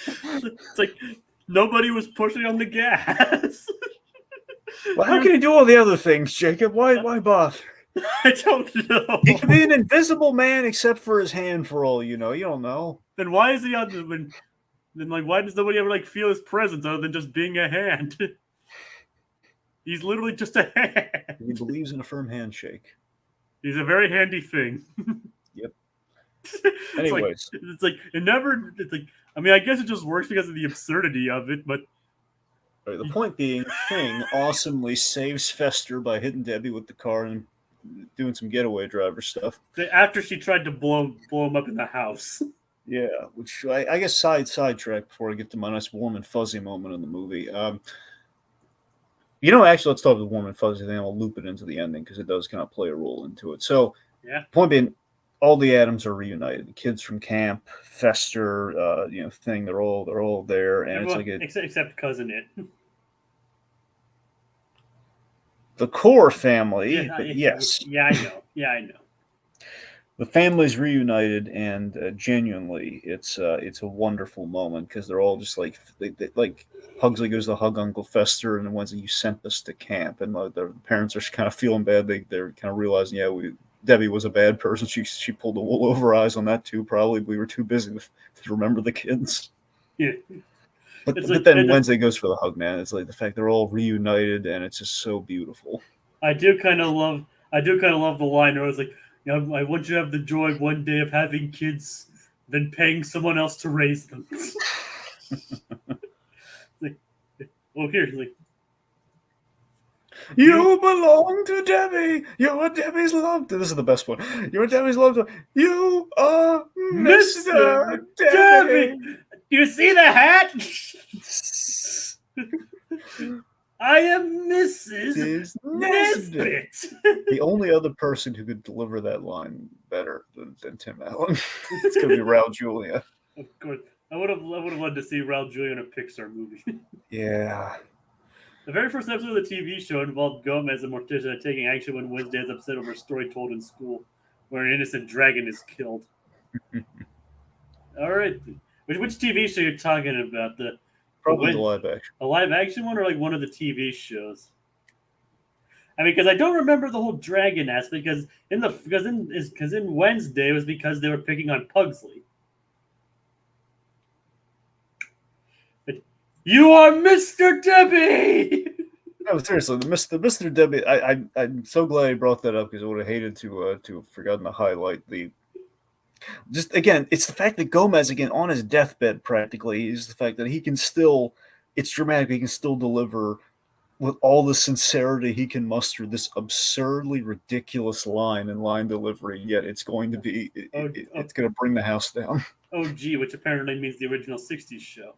It's like nobody was pushing on the gas. Well, how can he do all the other things, Jacob? Why bother? I don't know. He can be an invisible man except for his hand, for all you know. You don't know. Then why is he on the? Then why does nobody ever feel his presence other than just being a hand? He's literally just a hand. He believes in a firm handshake. He's a very handy thing. Yep. Anyways, it's like it never. It's like, I mean, I guess it just works because of the absurdity of it, but. Right, the point being, Thing awesomely saves Fester by hitting Debbie with the car and doing some getaway driver stuff. After she tried to blow him up in the house. Yeah, which I guess sidetrack before I get to my nice warm and fuzzy moment in the movie. Actually, let's talk about the warm and fuzzy thing. I'll loop it into the ending because it does kind of play a role into it. So, yeah. Point being, all the Addams are reunited. The kids from camp, Fester, thing. They're all there, and it's Everyone like except cousin it. the core family. Yeah, But yes, yeah, I know. Yeah, I know. the family's reunited, and genuinely, it's a wonderful moment because they're all just like like Pugsley goes to hug Uncle Fester, and the ones that you sent us to camp, and the parents are kind of feeling bad. They're kind of realizing, yeah, Debbie was a bad person. She pulled the wool over our eyes on that too. Probably we were too busy to remember the kids. Yeah, But it's but like then Wednesday goes for the hug, man. It's like the fact they're all reunited, and it's just so beautiful. I do kind of love the line where it's like, I want you to have the joy one day of having kids, than paying someone else to raise them. Like, oh, here, like, You belong to Debbie. You're Debbie's loved. This is the best one. You're Debbie's loved. You are Mr. Mr. Debbie, Debbie. do you see the hat? I am Mrs. Is Nesbit. Nesbit. The only other person who could deliver that line better than Tim Allen. It's going to be Raul Julia. Of course, I would have loved to see Raul Julia in a Pixar movie. Yeah. The very first episode of the TV show involved Gomez and Morticia taking action when Wednesday is upset over a story told in school, where an innocent dragon is killed. All right, which TV show you're talking about? Probably the live action. A live action one, or like one of the TV shows? I mean, because I don't remember the whole dragon aspect. Because in Wednesday it was because they were picking on Pugsley. But you are Mr. Debbie. No, seriously, the Mr. Debbie. I'm so glad he brought that up because I would have hated to have forgotten to highlight the. Just again, it's the fact that Gomez, again, on his deathbed practically, is the fact that he can still. It's dramatic. He can still deliver with all the sincerity he can muster this absurdly ridiculous line and line delivery. Yet it's going to be. It's going to bring the house down. OG, which apparently means the original '60s show.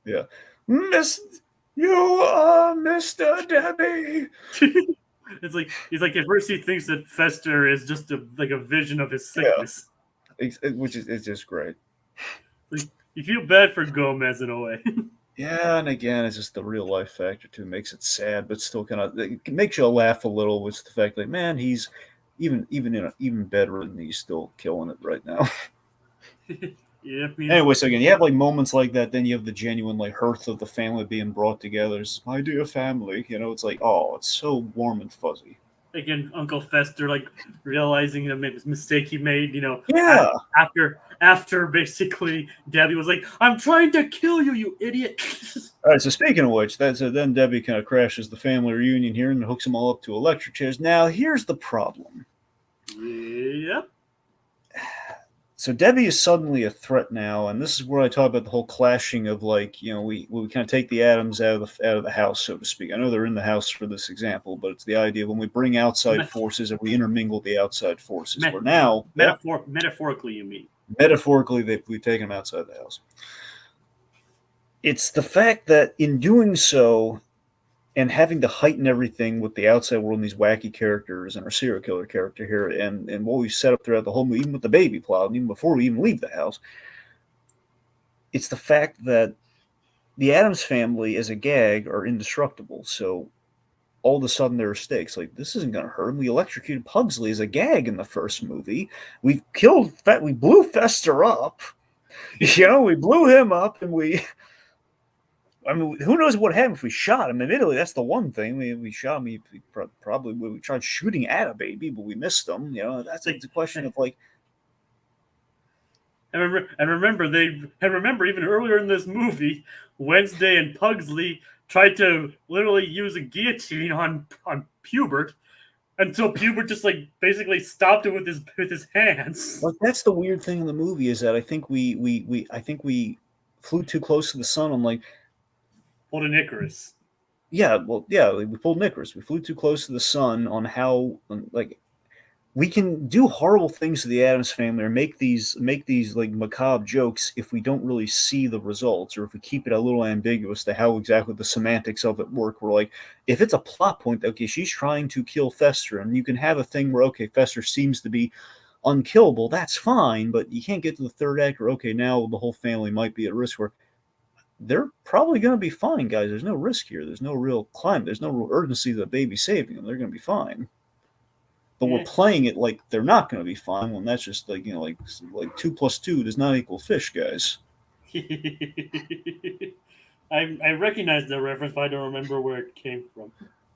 Yeah, you are Mr. Debbie. It's like he's like at first he thinks that Fester is just a vision of his sickness. Which is it's just great. Like, you feel bad for Gomez in a way. Yeah, and again, it's just the real life factor too. Makes it sad, but still kind of it makes you laugh a little. With the fact that man, he's even better, and he's still killing it right now. Yeah. Anyway, so again, you have like moments like that. Then you have the genuine like hearth of the family being brought together. It's my dear family. It's like it's so warm and fuzzy. Again, Uncle Fester realizing the mistake he made. Yeah. After basically Debbie was like, "I'm trying to kill you, you idiot." All right. So speaking of which, then Debbie kind of crashes the family reunion here and hooks them all up to electric chairs. Now here's the problem. Yep. So Debbie is suddenly a threat now, and this is where I talk about the whole clashing of we kind of take the Addams out of the house, so to speak. I know they're in the house for this example, but it's the idea when we bring outside forces and we intermingle the outside forces. Where now, metaphorically, you mean? Metaphorically, we've taken them outside the house. It's the fact that in doing so, and having to heighten everything with the outside world and these wacky characters and our serial killer character here, and what we've set up throughout the whole movie, even with the baby plot, and even before we even leave the house, it's the fact that the Addams family as a gag are indestructible. So all of a sudden there are stakes. Like, this isn't going to hurt him. We electrocuted Pugsley as a gag in the first movie. We blew Fester up. We blew him up, and who knows what happened if we shot him? Admittedly, that's the one thing. We shot him. We tried shooting at a baby, but we missed him. That's the question of like. I remember even earlier in this movie, Wednesday and Pugsley tried to literally use a guillotine on Pubert, until Pubert just basically stopped it with his hands. Like, that's the weird thing in the movie is that I think we flew too close to the sun on pulled an Icarus. Yeah, we pulled an Icarus. We flew too close to the sun on how we can do horrible things to the Addams family or make these macabre jokes if we don't really see the results, or if we keep it a little ambiguous to how exactly the semantics of it work. We're like, if it's a plot point, okay, she's trying to kill Fester, and you can have a thing where, okay, Fester seems to be unkillable, that's fine, but you can't get to the third act where, okay, now the whole family might be at risk, where they're probably going to be fine, guys. There's no risk here. There's no real climate. There's no real urgency that the baby's saving them. They're going to be fine. But we're playing it like they're not going to be fine when that's just like, like 2 plus 2 does not equal fish, guys. I recognize the reference, but I don't remember where it came from.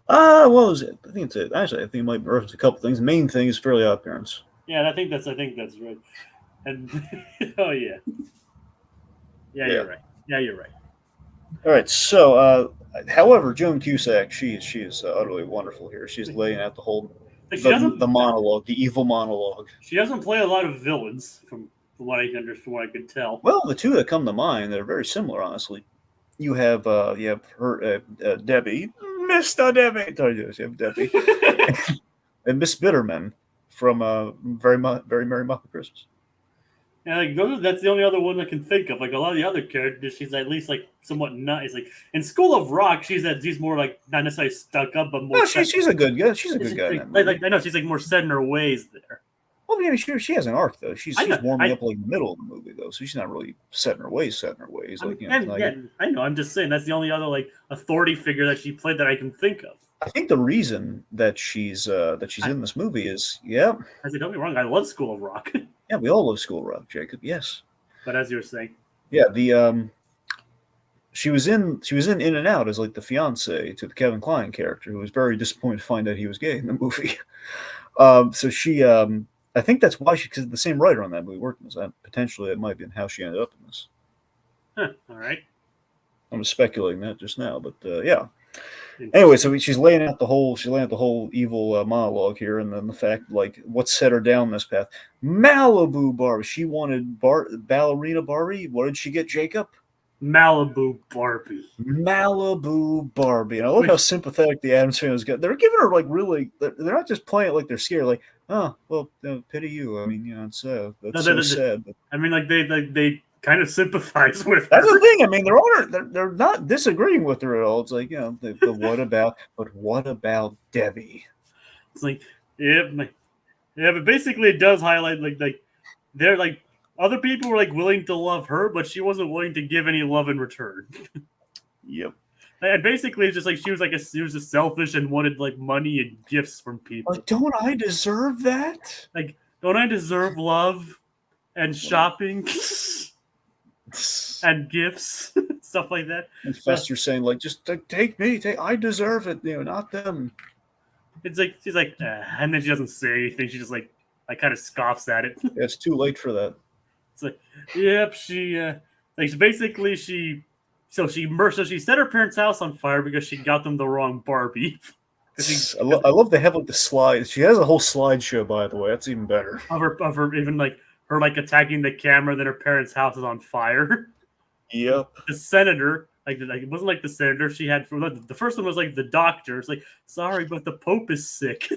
Well, I think it's it. Actually, I think it might reference a couple things. The main thing is Fairly Odd Parents. Yeah, I think that's right. And oh yeah. You're right. Yeah, you're right. All right. So, however, Joan Cusack, she is utterly wonderful here. She's laying out the whole the monologue, the evil monologue. She doesn't play a lot of villains, from what I could tell. Well, the two that come to mind that are very similar, honestly. You have her Debbie, Mr. Debbie. You have Debbie and Miss Bitterman from Very Merry Muppet Christmas. Yeah, like that's the only other one I can think of. Like a lot of the other characters, she's at least like somewhat nice. Like in School of Rock, she's more like not necessarily stuck up, but more. No, she's a good guy. She's a good guy. Like I know she's like more set in her ways there. Well, yeah, she has an arc though. She's warming up like in the middle of the movie though, so she's not really set in her ways. Like, I know. I'm just saying that's the only other like authority figure that she played that I can think of. I think the reason that she's in this movie is I said, don't be wrong. I love School of Rock. Yeah, we all love School of Rock, Jacob. Yes. But as you were saying, yeah, she was in In and Out as like the fiance to the Kevin Kline character, who was very disappointed to find out he was gay in the movie. So she, I think that's why because the same writer on that movie worked on this. Potentially, it might have been how she ended up in this. Huh, all right. I'm just speculating that just now, but yeah. Anyway, so she's laying out the whole evil monologue here, and then the fact like what set her down this path. Malibu Barbie. She wanted ballerina Barbie. What did she get, Jacob? Malibu Barbie. Malibu Barbie. And I love how sympathetic the Addams Family got. They're giving her like really. They're not just playing it like they're scared. Like, oh well, pity you. I mean, it's that's sad. But... I mean, like they kind of sympathize with her. That's the thing. I mean, they're not disagreeing with her at all. It's like, the what about Debbie? It's like, but basically it does highlight like they're like other people were like willing to love her, but she wasn't willing to give any love in return. Yep. And basically it's just like she was just selfish and wanted like money and gifts from people. Like, don't I deserve that? Like, don't I deserve love and shopping? And gifts, stuff like that. And Fester's saying, like, just take me, I deserve it, not them. It's like she's like, and then she doesn't say anything. She just like kind of scoffs at it. Yeah, it's too late for that. It's like, yep, she basically she set her parents' house on fire because she got them the wrong Barbie. I love they have like the slides. She has a whole slideshow, by the way. That's even better. Of her even like. Her like attacking the camera, then her parents' house is on fire. Yep. The senator, like it wasn't like the senator she had from the first one was like the doctor. It's like, sorry, but the Pope is sick.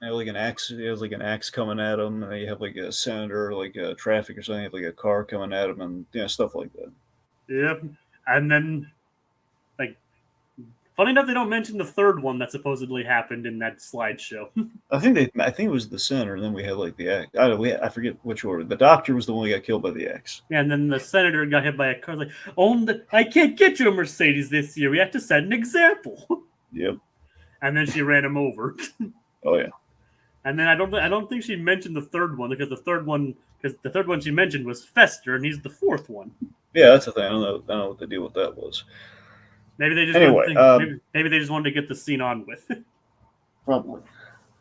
Like an axe, he has like an axe coming at him, and you have like a senator, like a traffic or something, you have like a car coming at him, and stuff like that. Yep. And then, like, funny enough, they don't mention the third one that supposedly happened in that slideshow. I think it was the senator, and then we had like the axe. I forget which order. The doctor was the one who got killed by the axe. Yeah, and then the senator got hit by a car. Like, I can't get you a Mercedes this year. We have to set an example. Yep. And then she ran him over. Oh yeah. And then I don't think she mentioned the third one because the third one she mentioned was Fester, and he's the fourth one. Yeah, that's the thing. I don't know what the deal with that was. Maybe they just maybe they just wanted to get the scene on with. Probably.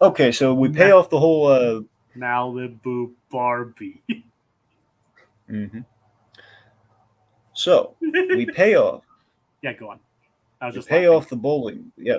Okay, so we pay off the whole Malibu Barbie. Mm-hmm. So we pay off. Yeah, go on. We pay off the bowling. We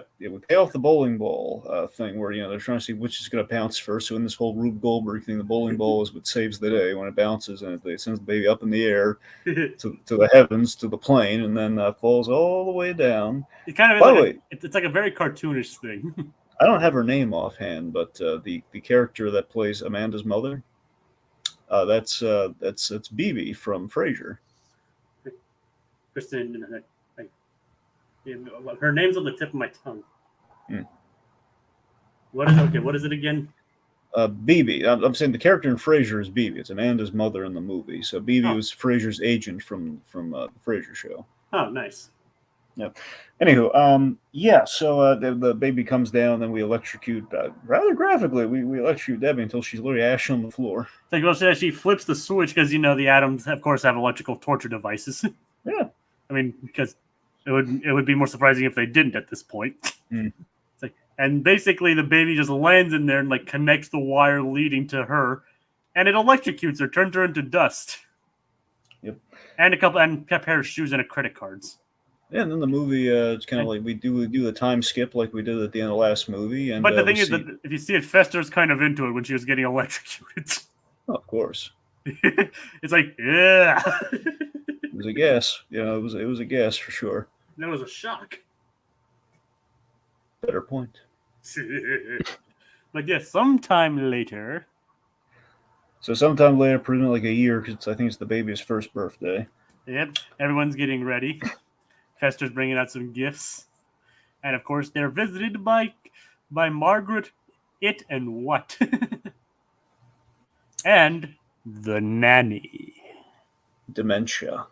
pay off the bowling ball thing where they're trying to see which is going to bounce first. So in this whole Rube Goldberg thing, the bowling ball is what saves the day when it bounces and it sends the baby up in the air to the heavens to the plane and then falls all the way down. It kind of is it's like a very cartoonish thing. I don't have her name offhand, but the character that plays Amanda's mother, that's BB from Frasier. Kristen. Her name's on the tip of my tongue. Hmm. What is it again? BB. I'm saying the character in Frasier is BB. It's Amanda's mother in the movie. So BB Oh, was Frasier's agent from the Frasier show. oh, nice. Yeah. Anywho, yeah. So the baby comes down, then we electrocute rather graphically. We electrocute Debbie until she's literally ash on the floor. It's like, well, she flips the switch because the Addams, of course, have electrical torture devices. Yeah. I mean, because it would be more surprising if they didn't at this point. Mm. It's like, and basically the baby just lands in there and like connects the wire leading to her, and it electrocutes her, turns her into dust. Yep. And a pair of shoes and a credit cards. Yeah, and then the movie, it's kind of like we do the time skip like we did at the end of the last movie. And but the thing is that if you see it, Fester's kind of into it when she was getting electrocuted. Oh, of course, it's like, yeah. it was a guess. It was a guess for sure. That was a shock. Better point. But yes, sometime later. So sometime later, pretty much like a year, because I think it's the baby's first birthday. Yep, everyone's getting ready. Fester's bringing out some gifts, and of course they're visited by Margaret, it and what, and the nanny. Dementia.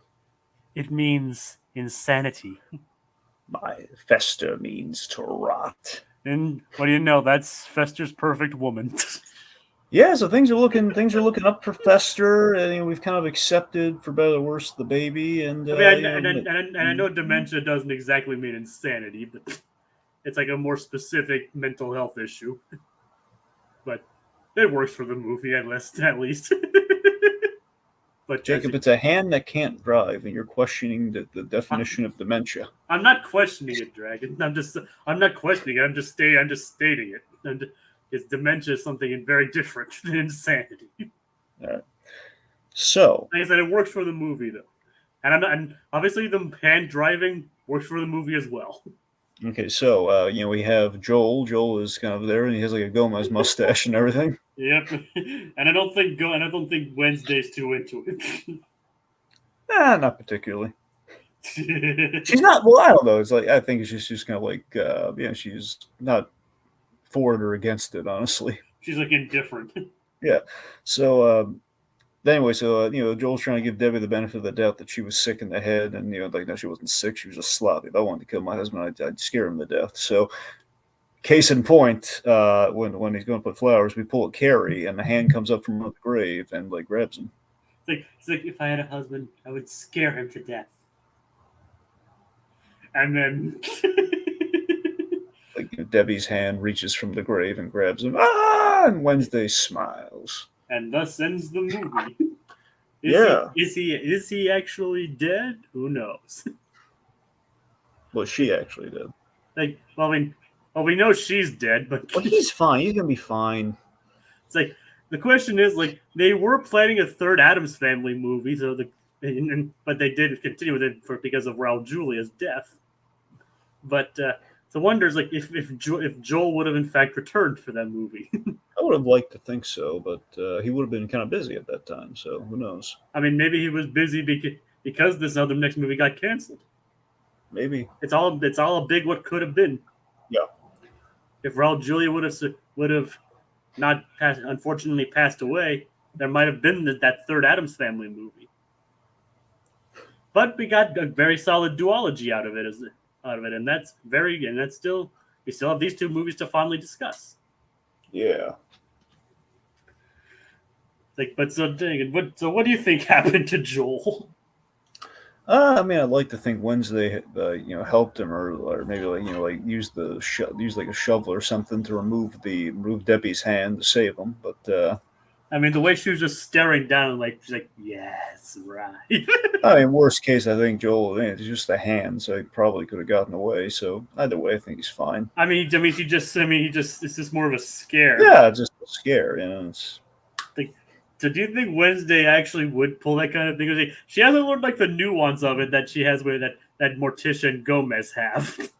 It means insanity. My Fester means to rot. And what do you know? That's Fester's perfect woman. Yeah, so things are looking up for Fester, and we've kind of accepted, for better or worse, the baby. And I know dementia doesn't exactly mean insanity, but it's like a more specific mental health issue. But it works for the movie at least. But Jacob, it's a hand that can't drive, and you're questioning the definition of dementia. I'm not questioning it, Dragon. I'm not questioning it. I'm just stating it. And is dementia something very different than insanity? All right. So, like I said, it works for the movie though, and obviously the hand driving works for the movie as well. Okay, so we have Joel. Joel is kind of there, and he has like a Gomez mustache and everything. Yep, and I don't think Wednesday's too into it. Not particularly. She's not. Well, I don't know. It's like I think she's just kind of like she's not for it or against it, honestly. She's like indifferent. Yeah. So anyway, Joel's trying to give Debbie the benefit of the doubt that she was sick in the head, and no, she wasn't sick. She was just sloppy. If I wanted to kill my husband, I'd scare him to death. So, case in point, when he's going to put flowers, we pull a Carrie, and the hand comes up from the grave and like grabs him. It's like if I had a husband, I would scare him to death. And then Debbie's hand reaches from the grave and grabs him. Ah! And Wednesday smiles. And thus ends the movie. Is he actually dead? Who knows? Well, she actually did. We know she's dead, but he's fine. He's gonna be fine. It's like the question is like they were planning a third Addams Family movie, but they didn't continue with it because of Raul Julia's death. But the wonder is like if Joel would have in fact returned for that movie. I would have liked to think so, but he would have been kind of busy at that time. So who knows? I mean, maybe he was busy because this other next movie got canceled. Maybe it's all a big what could have been. Yeah. If Raul Julia would have not unfortunately passed away, there might have been that third Addams Family movie. But we got a very solid duology out of it, and that's still we still have these two movies to fondly discuss. Yeah. So what do you think happened to Joel? I mean, I'd like to think Wednesday, helped him, or maybe use like a shovel or something to remove Debbie's hand to save him. But I mean, the way she was just staring down, she's like, "Yes, right." I mean, worst case, I think Joel, it's just a hand, so he probably could have gotten away. So either way, I think he's fine. It's just more of a scare. Yeah, just a scare, It's So do you think Wednesday actually would pull that kind of thing? She hasn't learned the nuance of it that she has with that Morticia and Gomez have.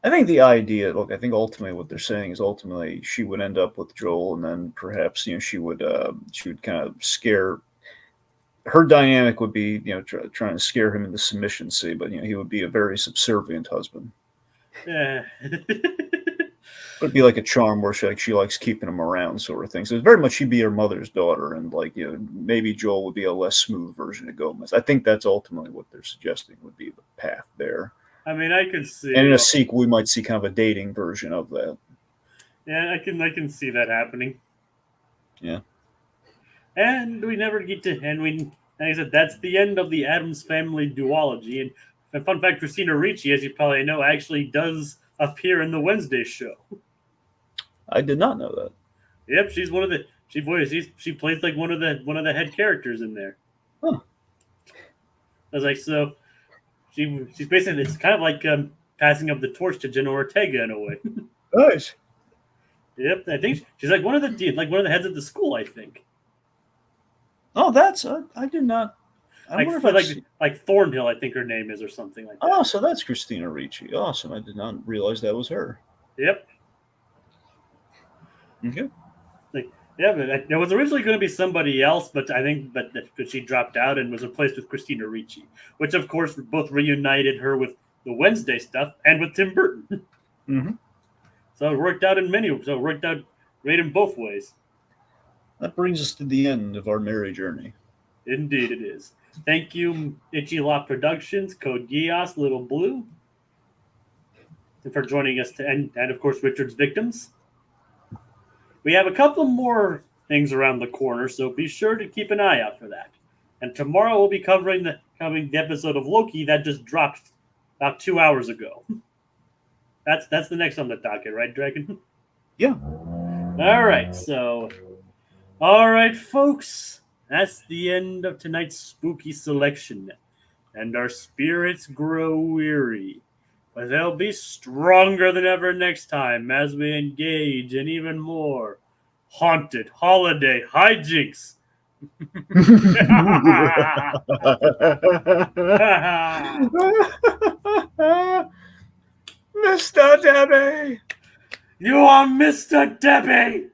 I think the idea, I think ultimately what they're saying is ultimately she would end up with Joel, and then perhaps she would kind of scare. Her dynamic would be trying to scare him into submission, but he would be a very subservient husband. Yeah. It'd be like a charm where she likes keeping him around, sort of thing. So it's very much she'd be her mother's daughter, and maybe Joel would be a less smooth version of Gomez. I think that's ultimately what they're suggesting would be the path there. I mean, I could see. And in a sequel, we might see kind of a dating version of that. Yeah, I can see that happening. Yeah. And we never get to, like I said, that's the end of the Addams Family duology. And a fun fact, Christina Ricci, as you probably know, actually does appear in the Wednesday show. I did not know that. Yep, she's one of the she plays like one of the head characters in there. Huh. I was like, so she's basically, it's kind of like passing up the torch to Jenna Ortega in a way. Nice. Yep, I think she's like one of the heads of the school, I think. Oh, that's I did not. Like Thornhill, I think her name is, or something like that. Oh, so that's Christina Ricci. Awesome. I did not realize that was her. Yep. Okay. Yeah, but it was originally going to be somebody else, but I think but she dropped out and was replaced with Christina Ricci, which of course both reunited her with the Wednesday stuff and with Tim Burton. Mm-hmm. So it worked out great in both ways. That brings us to the end of our merry journey. Indeed it is. Thank you, Itchy Lot Productions, Code Geass, Little Blue, for joining us, and of course Richard's Victims. We have a couple more things around the corner, so be sure to keep an eye out for that. And tomorrow we'll be covering the episode of Loki that just dropped about 2 hours ago. That's the next on the docket, right, Dragon? Yeah. All right, folks. That's the end of tonight's spooky selection. And our spirits grow weary. But they'll be stronger than ever next time as we engage in even more haunted holiday hijinks. Mr. Debbie! You are Mr. Debbie!